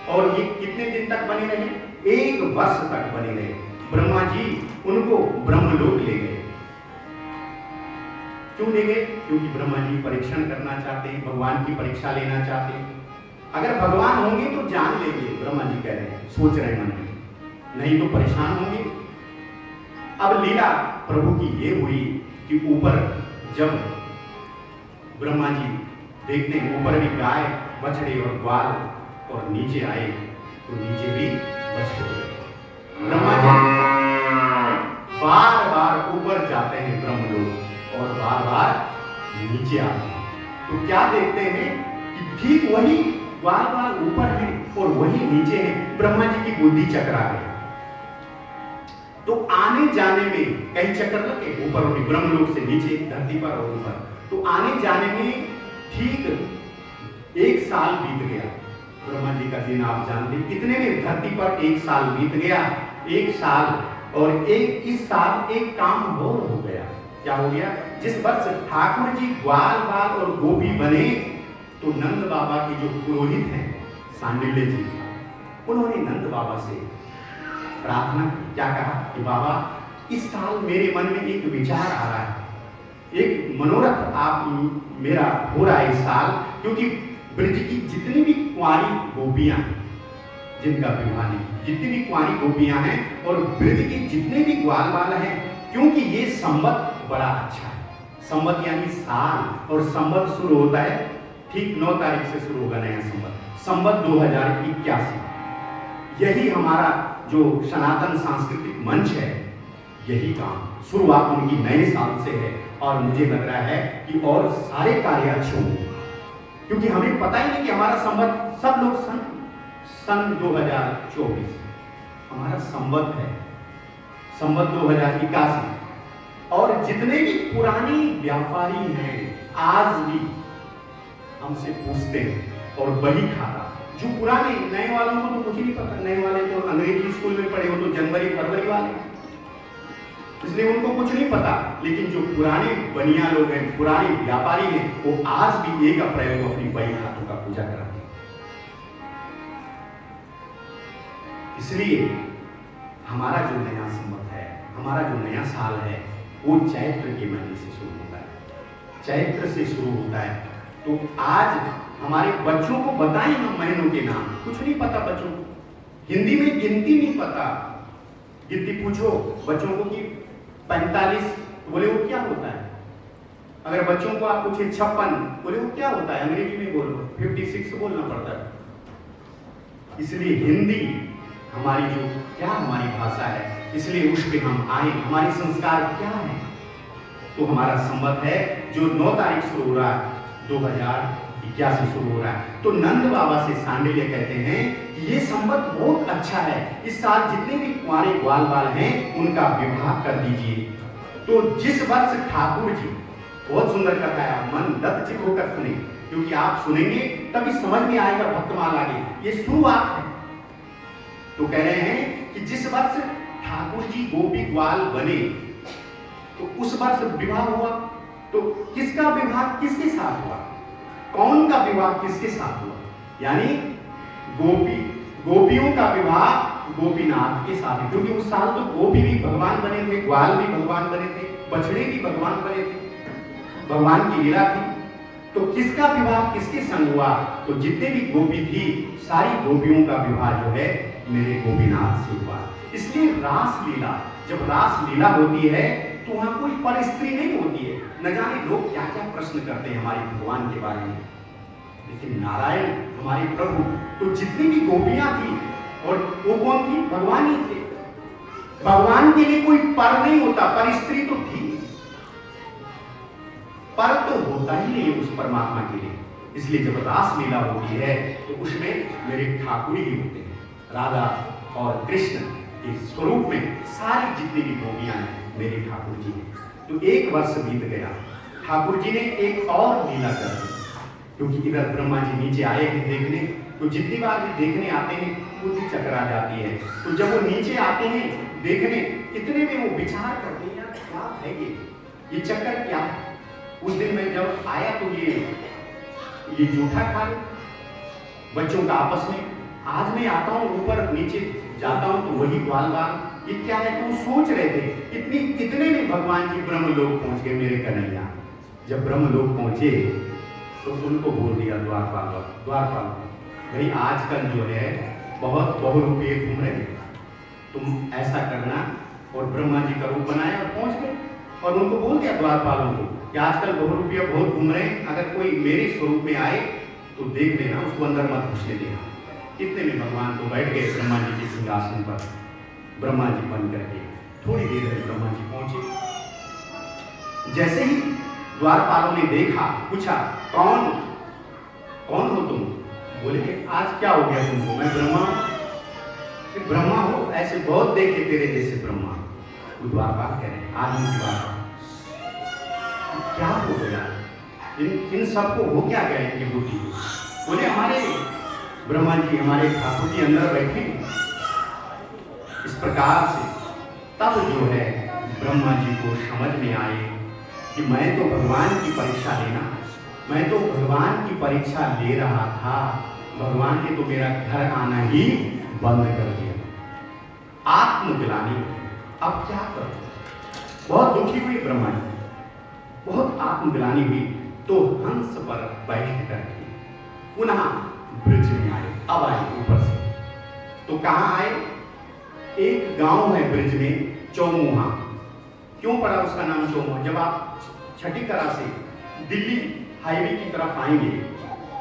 और ये कितने दिन तक बने रहे? 1 वर्ष तक बने रहे। ब्रह्मा जी उनको ब्रह्मलोक ले गए। क्यों ले गए? क्योंकि ब्रह्मा जी परीक्षण करना चाहते हैं, भगवान की परीक्षा लेना चाहते हैं। अगर भगवान होंगे तो जान लेंगे, ब्रह्मा जी कह रहे हैं, सोच रहे मन में, नहीं तो परेशान होंगे। अब लीला प्रभु की ये हुई कि ऊपर जब ब्रह्मा जी देखते हैं ऊपर भी गाय, बछड़े और ग्वाल, और नीचे आए तो नीचे भी बछड़े। ब्रह्मा जी बार बार ऊपर जाते हैं ब्रह्मलोक और बार बार नीचे आते हैं, तो क्या देखते हैं कि ठीक वही ग्वाल बाल ऊपर है और वही नीचे है। ब्रह्मा जी की बुद्धि चकरा गई, तो आने जाने में कई चक्कर लगे, ऊपर और ब्रह्मलोक से नीचे, धरती पर और ऊपर, तो आने जाने में ठीक 1 साल बीत गया। ब्रह्मा जी का दिन आप जानते, इतने में धरती पर 1 साल बीत गया। 1 साल और इस साल एक काम और हो गया। क्या हो गया? जिस वर्ष ठाकुर जी ग्वाल बाल और गोपी बने, तो नंद बाबा के जो पुरोहित हैं सांडिल्य जी, उन्होंने नंद बाबा से प्रार्थना की। क्या कहा कि बाबा इस साल मेरे मन में एक विचार आ रहा है, एक मनोरथ आप मेरा हो रहा है इस साल, क्योंकि ब्रज की जितनी भी कुंवारी गोपियां, जिनका विवाह नहीं, जितनी भी कुंवारी गोपियां हैं और ब्रज के जितने भी ग्वाल बाल हैं, क्योंकि ये संवत बड़ा अच्छा है। संवत यानी साल, और संवत शुरू होता है ठीक 9 तारीख से शुरू होगा नया संवत, संवत 2081। यही हमारा जो सनातन सांस्कृतिक मंच है, यही काम शुरुआत उनकी नए साल से है। और मुझे लग रहा है कि और सारे कार्य अच्छे होंगे, क्योंकि हमें पता ही नहीं कि हमारा संवत, सब लोग सन 2024 हमारा संवत है, संवत 2081। और जितने भी पुराने व्यापारी हैं आज भी हमसे पूछते हैं और बही खाता, जो पुराने, नए वालों को तो कुछ नहीं पता, नए वाले तो अंग्रेजी स्कूल में पढ़े हो, तो जनवरी फरवरी वाले, इसलिए उनको कुछ नहीं पता। लेकिन जो पुराने बनिया लोग हैं, पुराने व्यापारी हैं, वो आज भी 1 अप्रैल को अपनी बही हाथों का पूजा कराते हैं। इसलिए हमारा जो नया संवत है, हमारा जो नया साल है, वो चैत्र के महीने से शुरू होता है, चैत्र से शुरू होता है। तो आज हमारे बच्चों को बताएं हम महीनों के नाम, कुछ नहीं पता बच्चों को, हिंदी में गिनती नहीं पता। गिनती पूछो बच्चों को कि 45, बोले वो क्या होता है। अगर बच्चों को आप पूछे 56, बोले वो क्या होता है, अंग्रेजी में बोलो 56 बोलना पड़ता है। इसलिए हिंदी हमारी जो क्या हमारी भाषा है, इसलिए उस पे हम आए, हमारे संस्कार क्या है। तो हमारा संवत है जो 9 तारीख शुरू हो रहा है, 2081 शुरू हो रहा है। तो नंद बाबा से सांडिल्य कहते हैं कि ये संवत बहुत अच्छा है, इस साल जितने भी कुंवारे ग्वाल बाल हैं उनका विवाह कर दीजिए। तो जिस वर्ष ठाकुर जी, बहुत सुंदर कथा है, मन दत्तचित होकर सुने, क्योंकि आप सुनेंगे तभी समझ में आएगा भक्तमाल आगे, ये शुरुआत है। तो कह रहे हैं कि जिस वर्ष ठाकुर जी गोपी ग्वाल बने, तो उस वर्ष विवाह हुआ। तो किसका विवाह किसके साथ हुआ, कौन का विवाह किसके साथ हुआ, यानी गोपियों का विवाह गोपीनाथ के साथ है। क्योंकि उस साल तो गोपी भी भगवान बने थे, ग्वाल भी भगवान बने थे, बछड़े भी भगवान बने थे, भगवान की लीला थी। तो किसका विवाह किसके संग हुआ, तो जितने भी गोपी थी सारी गोपियों का विवाह जो है मेरे गोपीनाथ से हुआ। इसलिए रास लीला, जब रास लीला होती है तो वहां कोई पर स्त्री नहीं होती है। न जाने लोग क्या क्या प्रश्न करते हैं हमारे भगवान के बारे में, लेकिन नारायण हमारे प्रभु तो जितनी भी गोपियां थी, और वो कौन थी? भगवान ही थे। भगवान के लिए कोई पर नहीं होता, पर स्त्री तो थी, पर तो होता ही नहीं उस परमात्मा के लिए। इसलिए जब रास लीला होती है तो उसमें मेरे ठाकुर ही होते हैं। राधा और कृष्ण के स्वरूप में सारी जितनी भी गोपियां हैं मेरे ठाकुर जी हैं। तो एक वर्ष बीत गया, ठाकुर जी ने एक और लीला कर दी, क्योंकि इधर ब्रह्मा जी नीचे आए हैं देखने, तो जितनी बार भी देखने आते हैं बुद्धि चकरा जाती है। तो जब वो नीचे आते हैं देखने, इतने में वो विचार करते हैं, यार क्या है ये चक्कर क्या है? उस दिन मैं जब आया तो ये जूठा खा लो बच्चों का आपस में, आज मैं आता हूँ ऊपर नीचे जाता हूँ तो वही ग्वाल बाल, ये क्या है? तो सोच रहे थे। इतने में भगवान जी ब्रह्मलोक पहुंच गए मेरे कन्हैया। जब ब्रह्मलोक पहुंचे तो उनको बोल दिया द्वारपाल, भाई आजकल जो है बहुत बहुरूपीय घूम रहे, तुम ऐसा करना। और ब्रह्मा जी का रूप बनाया और पहुंच गए, और उनको बोल दिया द्वारपालों को कि आजकल बहुरूपीय बहुत घूम रहे हैं, अगर कोई मेरे स्वरूप में आए तो देख लेना, उसको अंदर मत घुसने देना। इतने में भगवान तो बैठ गए ब्रह्मा जी के सिंहासन पर, ब्रह्मा जी बन करके। थोड़ी देर में ब्रह्मा जी पहुंचे। जैसे ही द्वारपालों ने देखा, पूछा कौन हो तुम? बोले कि आज क्या हो गया तुमको? मैं ब्रह्मा। ब्रह्मा हो? ऐसे बहुत देखे तेरे जैसे ब्रह्मा। वो द्वारपाल कह रहे आज उनकी बात क्या हो गया? इन सबको हो क्या गया इनकी बुद्धि? बोले हमारे ब्रह्मा जी हमारे ठाकुर जी अंदर बैठे। इस प्रकार से तब जो है ब्रह्मा जी को समझ में आए कि मैं तो भगवान की परीक्षा लेना, मैं तो भगवान की परीक्षा ले रहा था, भगवान ने तो मेरा घर आना ही बंद कर दिया। आत्मग्लानि, अब क्या करूं? बहुत दुखी हुई ब्रह्मा जी, बहुत आत्मग्लानि हुई। तो हंस पर बैठ कर पुनः ब्रज में आए। अब आए ऊपर से, तो कहां आए? एक गांव है ब्रज में, चौमुहा। क्यों पड़ा उसका नाम चौमुहा? जब आप छठी कला से दिल्ली हाईवे की तरफ आएंगे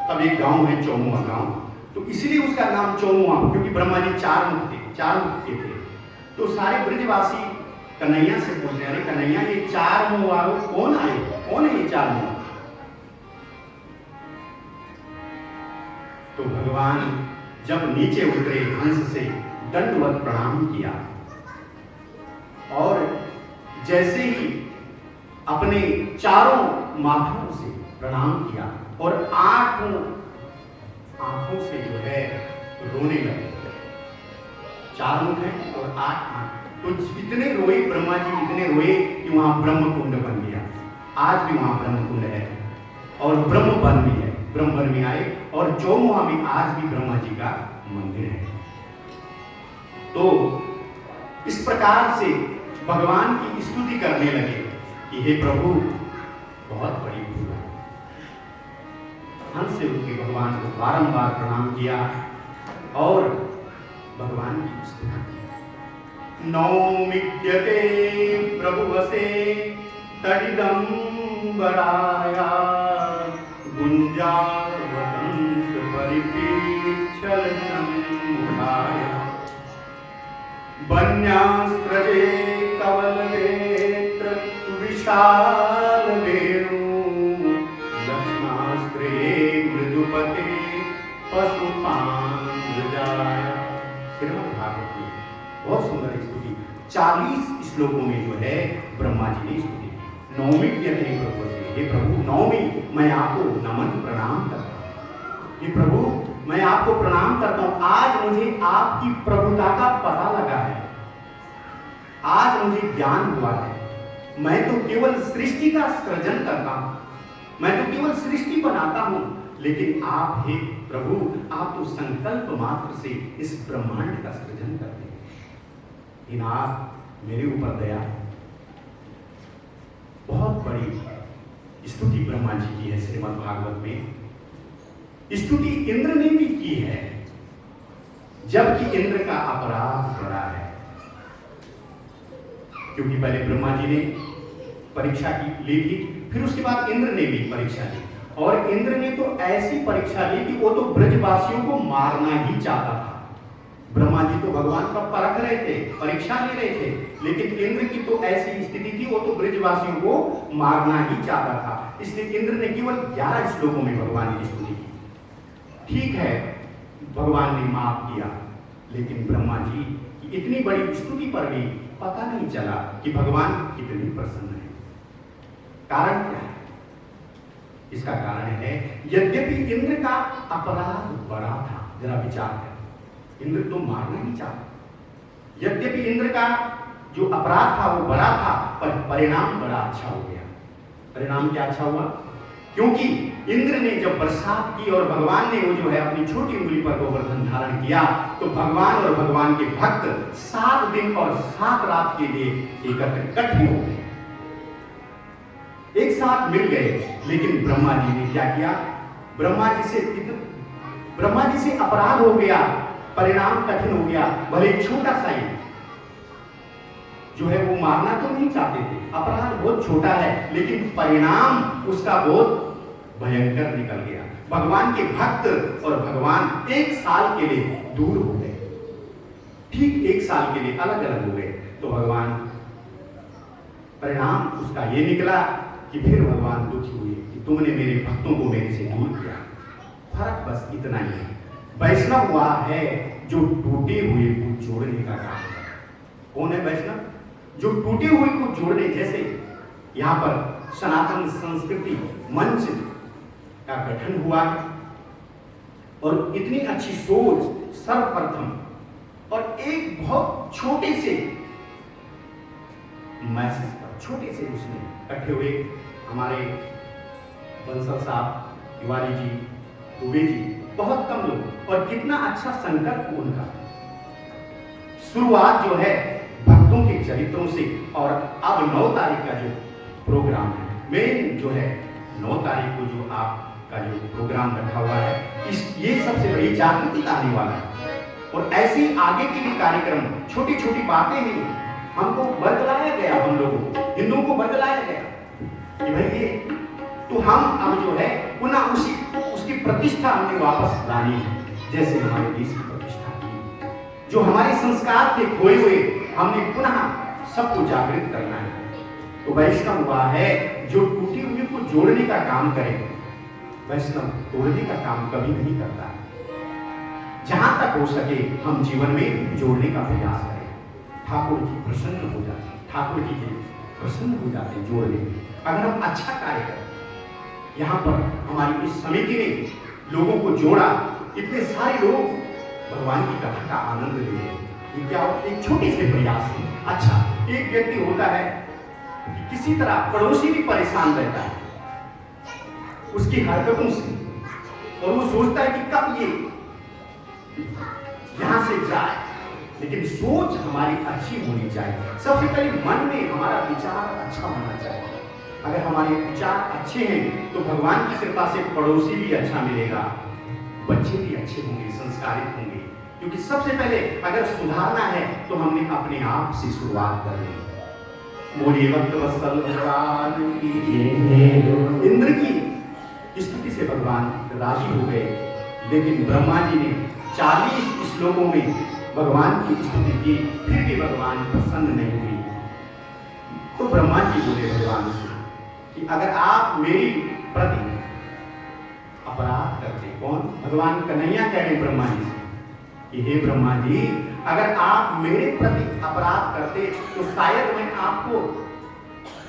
तब एक गांव है चौमुहा गांव, तो इसीलिए उसका नाम चौमुहा, क्योंकि ब्रह्मा जी चार मुख के थे। तो सारे ब्रजवासी कन्हैया से पूछते हैं, अरे कन्हैया ये चार मुंह वालों कौन आए? कौन है ये चार मुंह? तो भगवान जब नीचे उतरे हंस से दंडवत प्रणाम किया, और जैसे ही अपने चारों माथों से प्रणाम किया और आंखों से जो है रोने लगे। चार मुख हैं और 8 आंख, तो इतने रोए ब्रह्मा जी, इतने रोए कि वहां ब्रह्म कुंड बन गया। आज भी वहां ब्रह्म कुंड है और ब्रह्म वन भी है, ब्रह्म वन में आए, और चौमुहा में आज भी ब्रह्मा जी का मंदिर है। तो इस प्रकार से भगवान की स्तुति करने लगे कि हे प्रभु बहुत बड़ी भूल है। हंस से उठ के भगवान को बारंबार प्रणाम किया और भगवान की स्तुति की। नौमिद्यते प्रभुवसे तडिदंबराया गुंजावतंस परिपीच्छल सम्मुखाय वन्यास्त्रजे कवलनेत्र विशाल वेणु लक्ष्मास्त्रे मृदुपते पशुपांजाय। श्रीमद् भागवत में बहुत सुंदर स्तुति 40 श्लोकों में जो है ब्रह्मा जी ने स्तुति की। नौमी थे प्रभु से, हे प्रभु नौमी मैं आपको नमन प्रणाम करता हूँ, हे प्रभु मैं आपको प्रणाम करता हूँ। आज मुझे आपकी प्रभुता का पता लगा है, आज मुझे ज्ञान हुआ है। मैं तो केवल सृष्टि का सृजन करता हूं, मैं तो केवल सृष्टि बनाता हूं, लेकिन आप हे प्रभु आप तो संकल्प मात्र से इस ब्रह्मांड का सृजन करते हैं। इन आप मेरे ऊपर दया। बहुत बड़ी स्तुति ब्रह्मा जी की है श्रीमद् भागवत में। स्तुति इंद्र ने भी की है, जबकि इंद्र का अपराध बड़ा है, क्योंकि पहले ब्रह्मा जी ने परीक्षा ली थी, फिर उसके बाद इंद्र ने भी परीक्षा ली। और इंद्र ने तो ऐसी परीक्षा ली कि वो तो ब्रजवासियों को मारना ही चाहता था। ब्रह्मा जी तो भगवान का परख रहे थे, परीक्षा ले रहे थे, लेकिन इंद्र की तो ऐसी स्थिति थी, वो तो ब्रजवासियों को मारना ही चाहता था। इसलिए इंद्र ने केवल 11 श्लोकों में भगवान की स्तुति की। ठीक है, भगवान ने माफ किया, लेकिन ब्रह्मा जी की इतनी बड़ी स्तुति पर भी पता नहीं चला कि भगवान कितने प्रसन्न है। कारण क्या है? इसका कारण है, यद्यपि इंद्र का अपराध बड़ा था, जरा विचार करें, इंद्र तो मारना ही चाहता। यद्यपि इंद्र का जो अपराध था वो बड़ा था, पर परिणाम बड़ा अच्छा हो गया। परिणाम क्या अच्छा हुआ? क्योंकि इंद्र ने जब बरसात की और भगवान ने वो जो है अपनी छोटी उंगली पर गोवर्धन धारण किया, तो भगवान और भगवान के भक्त 7 दिन और 7 रात के लिए इकट्ठे हो गए, एक साथ मिल गए। लेकिन ब्रह्मा जी ने क्या किया? ब्रह्मा जी से अपराध हो गया, परिणाम कठिन हो गया। भले छोटा सा ही जो है वो मारना तो नहीं चाहते थे, अपराध बहुत छोटा है, लेकिन परिणाम उसका बहुत भयंकर निकल गया। भगवान के भक्त और भगवान 1 साल के लिए दूर हो गए, ठीक 1 साल के लिए अलग अलग हो गए। तो भगवान, परिणाम उसका ये निकला कि फिर भगवान दुखी हुए कि तुमने मेरे भक्तों को मेरे से दूर किया। फर्क बस इतना ही है। वैष्णव हुआ है जो टूटे हुए को जोड़ने का काम है। कौन है वैष्णव? जो टूटे हुए को जोड़ने, जैसे यहाँ पर सनातन संस्कृति मंच का गठन हुआ है और इतनी अच्छी सोच सर्वप्रथम और एक बहुत छोटे से मैसेज पर, छोटे से उसमें इकट्ठे हुए हमारे बंसल साहब, तिवारी जी, दुबे जी, बहुत कम लोग, और कितना अच्छा संकल्प उनका। शुरुआत जो है भक्तों के चरित्रों से, और अब 9 तारीख का जो प्रोग्राम है, मेन जो है 9 तारीख को जो आपका जो प्रोग्राम रखा हुआ है, ये सबसे बड़ी जागृति लाने वाला है। और ऐसे आगे के भी कार्यक्रम, छोटी छोटी बातें हैं, हमको बरगलाया गया, हम लोगों को, हिंदुओं को बरगलाया गया कि भाई ये तो हम अब जो है पुनः उसकी प्रतिष्ठा हमने वापस लानी है, जैसे हमारे देश की प्रतिष्ठा की। जो हमारे संस्कार थे खोए हुए, हमने पुनः सबको जागृत करना है। तो वैष्णव हुआ है जो टूटी हुई को जोड़ने का काम करे। वैष्णव तोड़ने का काम कभी नहीं करता। जहां तक हो सके हम जीवन में जोड़ने का प्रयास करें। ठाकुर जी प्रसन्न हो जाते, ठाकुर जी प्रसन्न हो जाते जोड़ने में, अगर हम अच्छा कार्य करें। यहाँ पर हमारी इस समिति ने लोगों को जोड़ा, इतने सारे लोग भगवान की कथा का आनंद ले रहे हैं। ये क्या एक छोटे से प्रयास है। अच्छा, एक व्यक्ति होता है कि किसी तरह पड़ोसी भी परेशान रहता है उसकी हरकतों से, और वो सोचता है कि कब ये यहां से जाए, लेकिन सोच हमारी अच्छी होनी चाहिए। सबसे पहले मन में हमारा विचार अच्छा होना चाहिए। अगर हमारे विचार अच्छे हैं तो भगवान की कृपा से पड़ोसी भी अच्छा मिलेगा, बच्चे भी अच्छे होंगे, संस्कारित होंगे। क्योंकि सबसे पहले अगर सुधारना है तो हमने अपने आप से शुरुआत करनी है। बोलिए भक्त वत्सल भगवान की। इंद्र की स्तुति से भगवान राजी हो गए, लेकिन ब्रह्मा जी ने 40 श्लोकों में भगवान की स्तुति की, फिर भी भगवान प्रसन्न नहीं हुई। तो ब्रह्मा जी बोले भगवान से कि अगर आप मेरी प्रति अपराध करते, कौन? भगवान कन्हैया कह रहे ब्रह्मा जी से कि हे ब्रह्मा जी, अगर आप मेरे प्रति अपराध करते तो शायद मैं आपको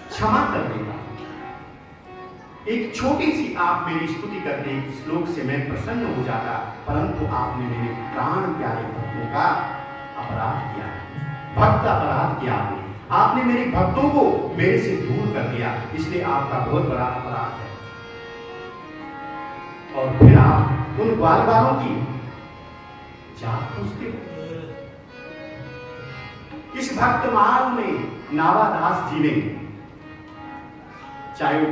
क्षमा कर देता। एक छोटी सी आप मेरी स्तुति करते, एक श्लोक से मैं प्रसन्न हो जाता, परंतु आपने मेरे प्राण प्यारे भक्तों का अपराध किया, भक्त अपराध किया आपने मेरे भक्तों को मेरे से दूर कर दिया, इसलिए आपका बहुत बड़ा अपराध है। और फिर आप उन बाल बालों की जात पूछते हो। इस भक्तमाल में नावादास जी ने, चाहे वो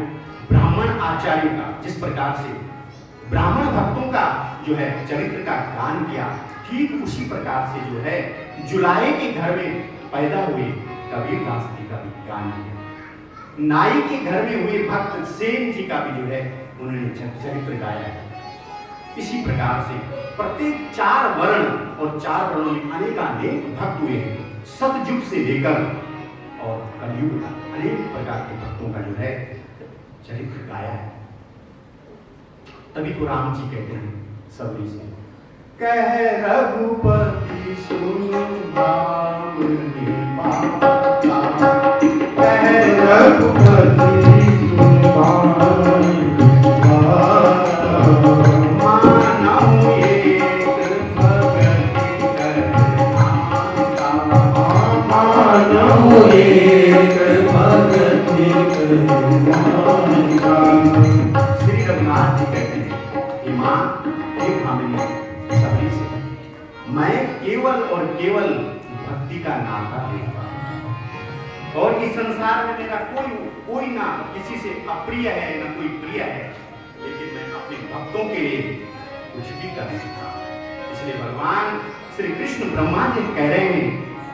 ब्राह्मण आचार्य का, जिस प्रकार से ब्राह्मण भक्तों का जो है चरित्र का गान किया, ठीक उसी प्रकार से जो है जुलाई के घर में पैदा हुए कबीरदास जी का भी गान किया। नाई के घर में हुए भक्त सेन जी का भी जो है उन्होंने चरित्र गाया है। इसी प्रकार से प्रत्येक 4 वर्ण और 4 वर्णों में अनेक भक्त हुए हैं। सतयुग से लेकर और कलयुग तक अनेक प्रकार के भक्तों का जो है चरित्र गाया है। तभी तो राम जी कहते हैं सबरी से, कह रघुपति सुन राम निवासा, कह रघुपति सुन राम निवासा, मानव एक भगति करना, मानव एक भगति करना। श्री रघुनाथ जी कहते हैं कि मां एक भामिनी सबरी से मैं केवल और केवल भक्ति का नाता देता हूं, और इस संसार में मेरा कोई ना किसी से अप्रिय है ना कोई प्रिय है, लेकिन मैं अपने भक्तों के लिए कुछ भी कर सकता हूं। इसलिए भगवान श्री कृष्ण ब्रह्मा जी कह रहे हैं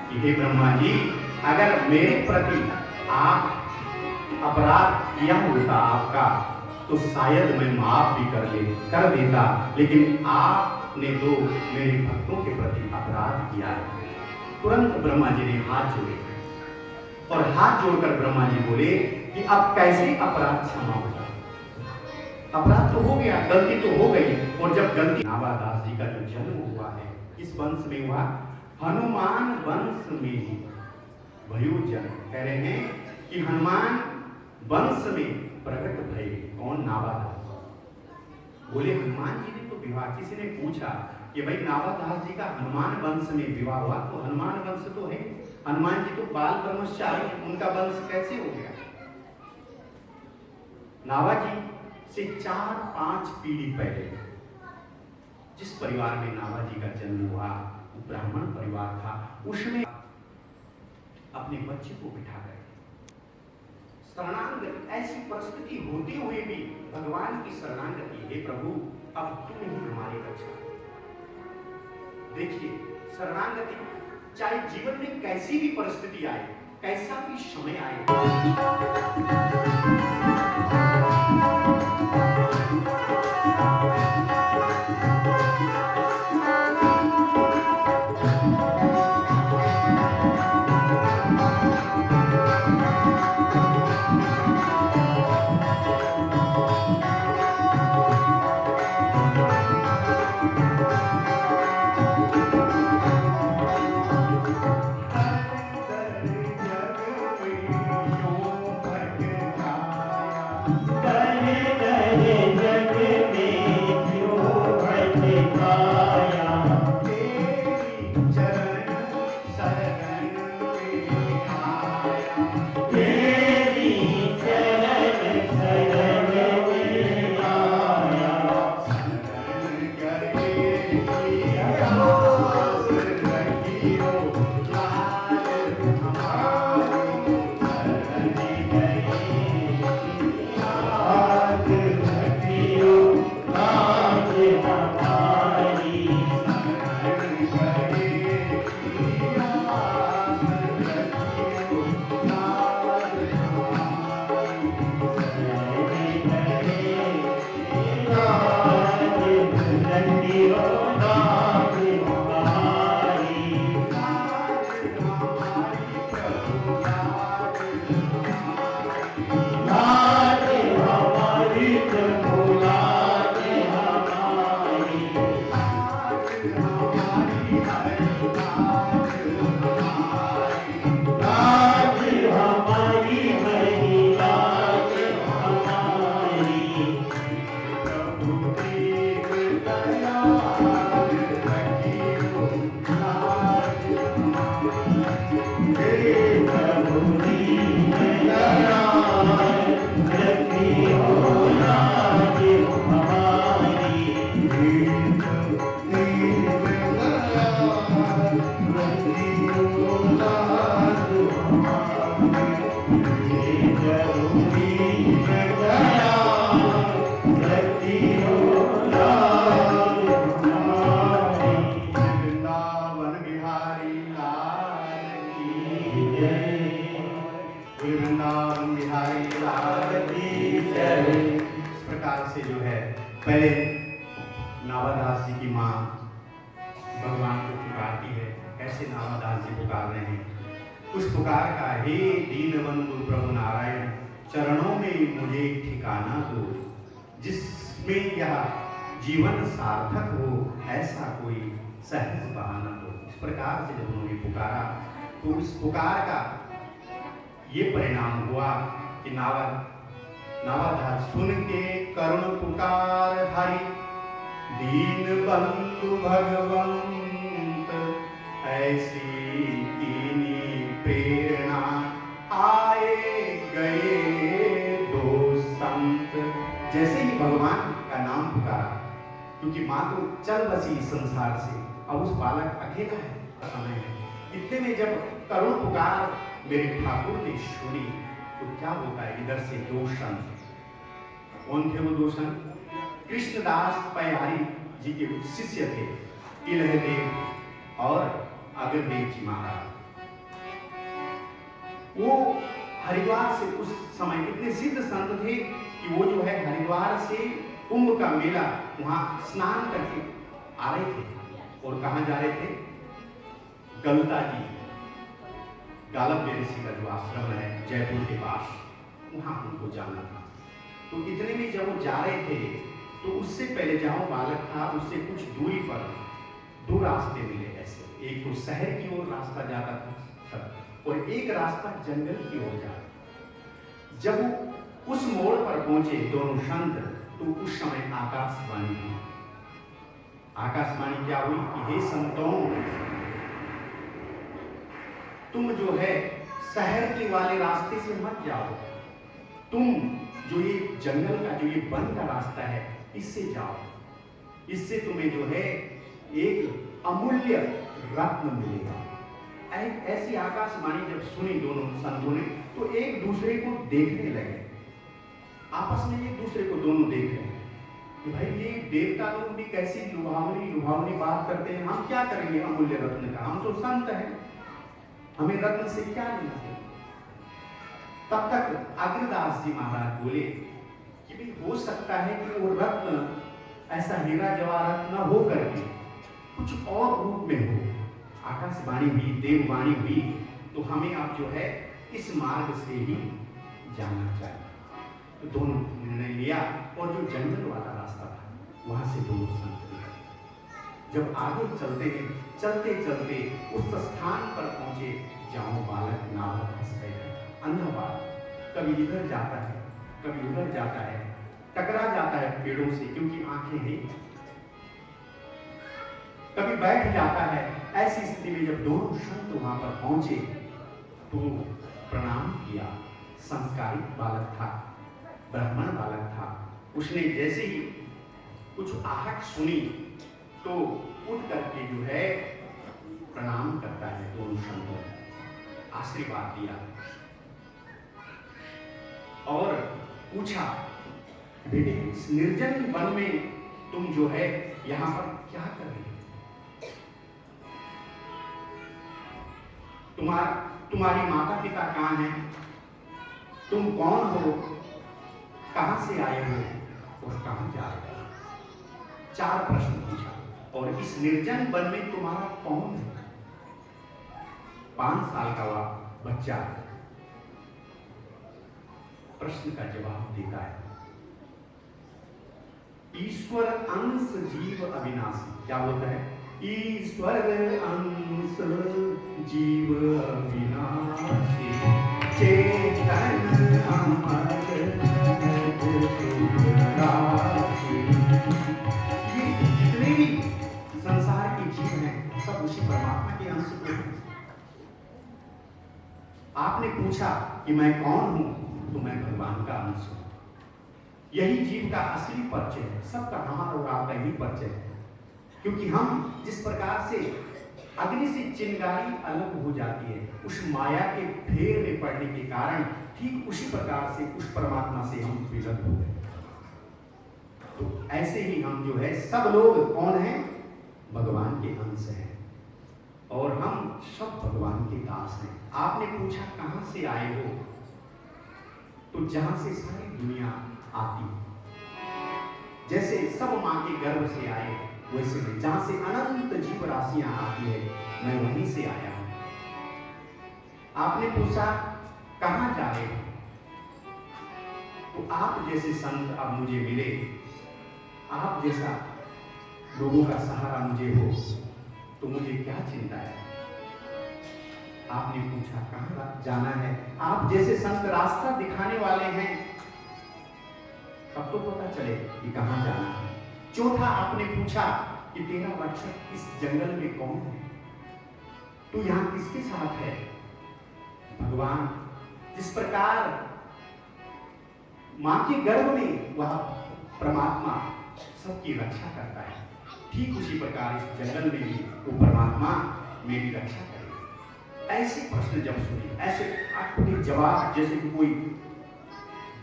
कि हे ब्रह्मा जी, अगर मेरे प्रति आप अपराध किया होता आपका, तो शायद मैं माफ भी कर देता, लेकिन आपने तो मेरे भक्तों के प्रति अपराध किया है। तुरंत ब्रह्मा जी ने हाथ जोड़े और हाथ जोड़कर ब्रह्मा जी बोले कि अब कैसे अपराध क्षमा होगा? अपराध तो हो गया, गलती तो हो गई, और जब गलती, नावादास जी का जो जन्म हुआ है इस वंश में हुआ, हनुमान वंश में ही भयो जन्म। कह रहे हैं कि हनुमान वंश में प्रकट भय। कौन? नावादास। बोले हनुमान जी ने तो विवाह, किसी ने पूछा कि भाई नावादास जी का हनुमान वंश में विवाह हुआ, तो हनुमान वंश तो है, हनुमान जी तो बाल ब्रह्मचारी, उनका वंश कैसे हो गया? नावा जी से 4-5 पीढ़ी पहले जिस परिवार में नावा जी का जन्म हुआ वो ब्राह्मण परिवार था, उसमें अपने बच्चे को बिठा गए शरणागति। ऐसी परिस्थिति होते हुए भी भगवान की शरणागति, हे प्रभु अब तुम ही हमारी रक्षा। देखिए शरणागति, चाहे जीवन में कैसी भी परिस्थिति आए, कैसा भी समय आए, प्रकार से जो है पहले नावादास जी की माँ भगवान को पुकारती है। कैसे नावादास जी पुकार रहे हैं, उस पुकार का, हे दीनबंधु प्रभु नारायण, चरणों में मुझे ठिकाना दो, जिसमें यह जीवन सार्थक हो, ऐसा कोई सहज बहाना दो। इस प्रकार से जब उन्होंने पुकारा तो उस पुकार का ये परिणाम हुआ कि नावादास सुन के करुण पुकार हरि, दीन बंधु भगवंत ऐसी कीनी प्रेरणा, आए गए दो संत। जैसे ही भगवान का नाम पुकारा, क्योंकि माँ तो चल बसी इस संसार से, अब उस बालक अकेला है, समय है। इतने में जब करुण पुकार मेरे ठाकुर ने सुनी तो क्या होता है, इधर से दो संत, कौन थे वो दो संत? कृष्णदास पयारी जी के शिष्य थे, इलहदेव और अग्रदेव जी महाराज। वो हरिद्वार से उस समय इतने सिद्ध संत थे कि वो जो है हरिद्वार से कुंभ का मेला वहां स्नान करके आ रहे थे। और कहां जा रहे थे? गलता जी, गालब ऋषि का जो आश्रम है जयपुर के पास, वहां उनको जाना था। तो इतने में जब वो जा रहे थे तो उससे पहले जहां बालक था उससे कुछ दूरी पर दो रास्ते मिले ऐसे, एक तो शहर की ओर रास्ता जाता था और एक रास्ता जंगल की ओर जाता। जब वो उस मोड़ पर पहुंचे दोनों संत, तो उस समय आकाशवाणी हुई। आकाशवाणी क्या हुई कि हे संतों, तुम जो है शहर के वाले रास्ते से मत जाओ, तुम जो ये जंगल का जो ये वन का रास्ता है इससे जाओ, इससे तुम्हें जो है एक अमूल्य रत्न मिलेगा। ऐसी आकाशवाणी जब सुनी दोनों संतों ने तो एक दूसरे को देखने लगे, आपस में एक दूसरे को दोनों देख रहे हैं कि भाई ये देवता लोग भी कैसी लुभावनी बात करते हैं, हम क्या करेंगे अमूल्य रत्न का, हम तो संत हैं, हमें रत्न से क्या लेना है। तब तक अग्रदास जी महाराज बोले कि भाई हो सकता है कि वो रत्न ऐसा हीरा जवाहरात न हो करके कुछ और रूप में हो। आकाशवाणी हुई, देववाणी हुई, तो हमें अब जो है इस मार्ग से ही जाना चाहिए। तो दोनों निर्णय लिया और जो जंगल वाला रास्ता था वहां से दोनों संत निकले। जब आगे चलते चलते उस स्थान पर पहुंचे जहां बालक नाव फंस गया। अंधा बालक कभी इधर जाता है कभी उधर जाता है, टकरा जाता है पेड़ों से क्योंकि आंखें हैं, कभी बैठ जाता है। ऐसी स्थिति में जब दोनों संत वहां पर पहुंचे तो प्रणाम किया। संस्कारित बालक था, ब्राह्मण बालक था। उसने जैसे ही कुछ आहट सुनी तो उठ करके जो है प्रणाम करता है। दोनों संतों ने आशीर्वाद दिया और पूछा, बेटे इस निर्जन वन में तुम जो है यहां पर क्या कर रहे हो? तुम्हारी माता पिता कहां हैं? तुम कौन हो? कहां से आए हो और कहां जा रहे हो? 4 प्रश्न पूछा। और इस निर्जन वन में तुम्हारा कौन है? 5 साल का वह बच्चा प्रश्न का जवाब देता है, ईश्वर अंश जीव अविनाशी। क्या बोलता है? ईश्वर अंश जीव अविनाशी, चेतन अमर राशि। ये जितने भी संसार के जीव हैं सब उसी परमात्मा के अंश को हैं। आपने पूछा कि मैं कौन हूं, तो मैं भगवान का अंश हूं। यही जीव का असली परिचय है, सबका हमारा और आपका यही परिचय है। क्योंकि हम जिस प्रकार से अग्नि से चिंगारी अलग हो जाती है उस माया के फेर में पड़ने के कारण, ठीक उसी प्रकार से उस परमात्मा से हम विलग हो गए। तो ऐसे ही हम जो है सब लोग कौन हैं? भगवान के अंश हैं और हम सब भगवान के दास हैं। आपने पूछा कहां से आए हो, तो जहां से सारी दुनिया आती जैसे सब माँ के गर्भ से आए, वैसे मैं जहां से अनंत जीव राशियां आती है, मैं वहीं से आया हूं। आपने पूछा कहां जा रहे हो, तो आप जैसे संत अब मुझे मिले, आप जैसा लोगों का सहारा मुझे हो, तो मुझे क्या चिंता है। आपने पूछा कहां जाना है, आप जैसे संत रास्ता दिखाने वाले हैं, तब तो पता चले कि कहां जाना है। चौथा आपने पूछा कि तेरा रक्षक इस जंगल में कौन है, तू यहां किसके साथ है। भगवान जिस प्रकार मां के गर्भ में वह परमात्मा सबकी रक्षा करता है, ठीक उसी प्रकार इस जंगल में भी वो परमात्मा मेरी रक्षा करे। ऐसे प्रश्न जब सुने, ऐसे अटपटे जवाब, जैसे कि कोई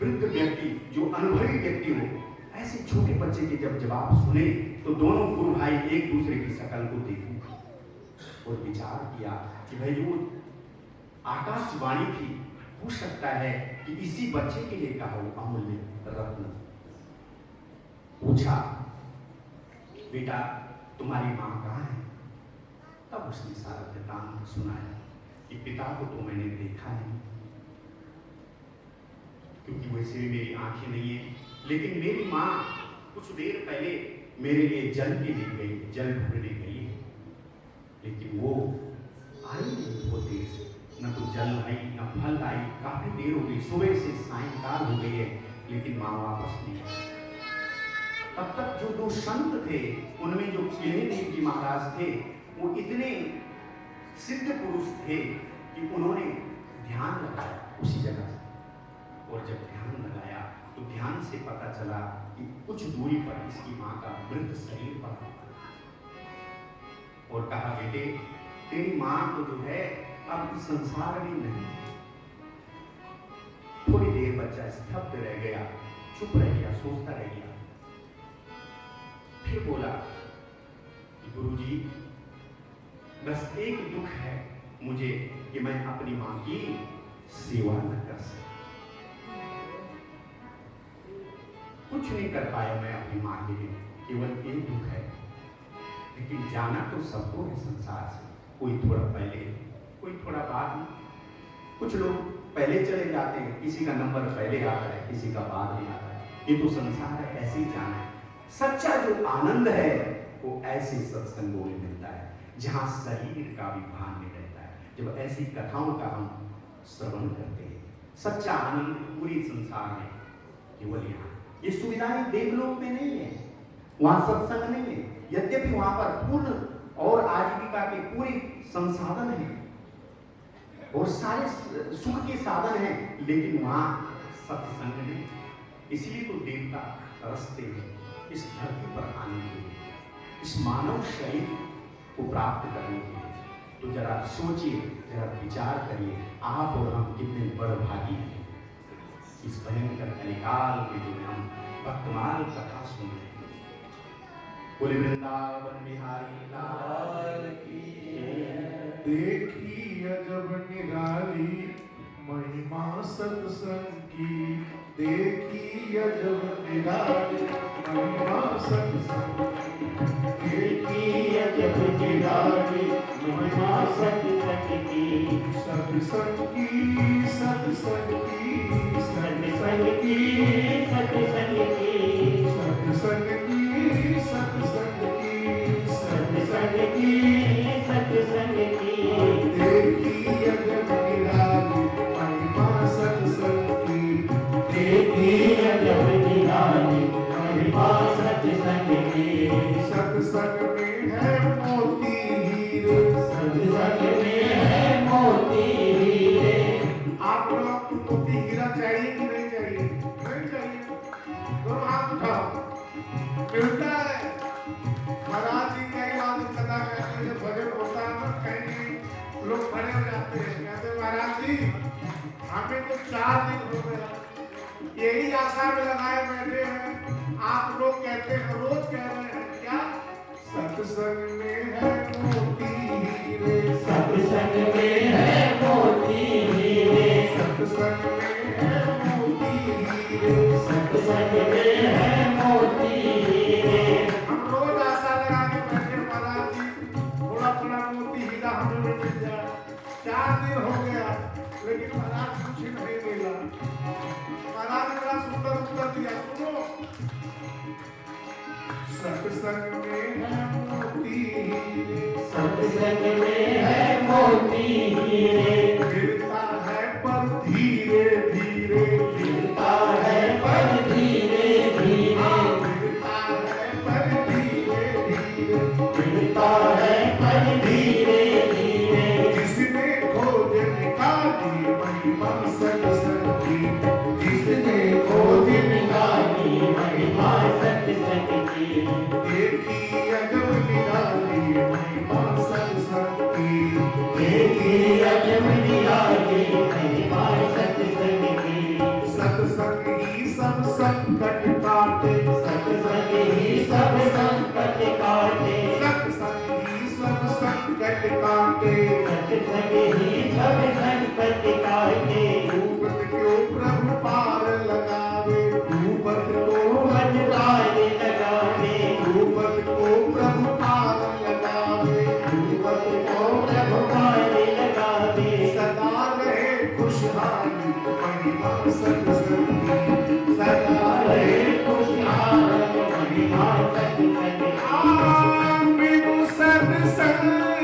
वृद्ध व्यक्ति जो अनुभवी व्यक्ति हो, ऐसे छोटे बच्चे के जब जवाब सुने, तो दोनों गुरु भाई एक दूसरे की शकल को देखे और विचार किया कि भाई वो आकाशवाणी थी, हो सकता है कि इसी बच्चे के लिए कहा वो अमूल्य रत्न। पूछा बेटा तुम्हारी मां कहाँ है, तब उसने सारा वृतांत सुनाया कि पिता को तो मैंने देखा नहीं, क्योंकि वैसे भी मेरी आंखें नहीं है, लेकिन मेरी मां कुछ देर पहले मेरे लिए जल के लिए गई, जल ढूंढने गई है, लेकिन वो आई नहीं बहुत देर से, न तो जल आई न फल आई, काफी देर हो गई, सुबह से सायंकाल हो गई है, लेकिन मां वापस नहीं आई। तब तक जो दो संत थे, उनमें जो किलेदेव जी महाराज थे, वो इतने सिद्ध पुरुष थे कि उन्होंने ध्यान लगाया उसी जगह से, और जब ध्यान लगाया तो ध्यान से पता चला कि कुछ दूरी पर इसकी मां का मृत शरीर पड़ा, और कहा बेटे तेरी मां तो जो है अब इस संसार में नहीं है। थोड़ी देर बच्चा स्तब्ध रह गया, चुप रह गया, सोचता रह गया, फिर बोला गुरुजी बस एक दुख है मुझे कि मैं अपनी मां की सेवा न कर सका, कुछ नहीं कर पाया मैं अपनी मां के लिए, केवल एक दुख है। लेकिन जाना तो सबको है संसार से, कोई थोड़ा पहले कोई थोड़ा बाद में, कुछ लोग पहले चले जाते हैं, किसी का नंबर पहले आता है किसी का बाद में आता है, ये तो संसार है, ऐसे ही जाना है। सच्चा जो आनंद है वो ऐसे सत्संगों में मिलता है जहां शरीर का भी भान नहीं रहता है, जब ऐसी कथाओं का हम श्रवण करते हैं। सच्चा आनंद पूरी संसार में केवल यहाँ, ये सुविधाएं देवलोक में नहीं है, वहां सत्संग नहीं है, यद्यपि वहां पर पूर्ण और आजीविका के पूरे संसाधन हैं और सारे सुख के साधन हैं, लेकिन वहां सत्संग नहीं। इसलिए तो देवता तरसते हैं इस धरती पर आने के लिए, इस मानव शरीर को प्राप्त करने के लिए। तो जरा सोचिए, जरा विचार करिए, आप और हम कितने बड़भागी हैं इस भयंकर कलिकाल में जो हम भक्तमाल कथा सुन रहे हैं। बोले वृंदावन बिहारी लाल की। देखी अजब निराली महिमा सत्संग की, देखी अजब निराली महिमा सत्संग की, देखी अजब निराली महिमा सत्संग की, सत्संग की सत्संग की सत्संग की सत्संग की सत्संग की सत्संग की सत्संग की सत्संग की, देखी अजब निराली महिमा सत्संग की, देखी अजब निराली महिमा सत्संग की। सत्संग में है मोती हीरे, सत्संग में है मोती हीरे। आप लोग को मोती हीरा चाहिए कि नहीं चाहिए? नहीं चाहिए, दोनों हाथ उठाओ, मिलता है। महाराज जी कई बार कथा करते हैं, भजन होता है ना, कहीं लोग खड़े हो जाते हैं, कहते महाराज जी हमें तो 4 दिन हो गए यही आशा में लगाए बैठे हैं, आप लोग कहते हैं, रोज कह रहे हैं क्या? सत्संग में है मोती हीरे, सत्संग में है मोती हीरे, सत्संग में है मोती हीरे, सत्संग में है मोती सत्संग में है मोती हीरे, सत्संग में है मोती हीरे, गिरता है पर धीरे धीरे, गिरता है पर धीरे धीरे, गिरता है पर धीरे धीरे, गिरता है पर धीरे धीरे, जिसने खोज निकाली महिमा सत्संग की, जिसने खोज निकाली महिमा सत्संग की, देखी अजब निराली महिमा सत्संग की, देखी अजब निराली महिमा सत्संग की, सत्संग ही सब संकट काटे, सत्संग ही सब संकट काटे, सत्संग ही सब संकट काटे, सत्संग ही सब संकट काटे, भूपत क्यों प्रभु पार लगावे, भूपत को मनवार लगावे, भूपत को प्रभु पार लगावे, भूपत को प्रभु पार लगावे, सदा रहे खुशहाली महिमा सत्संग की, सदा रहे खुशहाल महिमा सत्संग की, बिनु सत्संग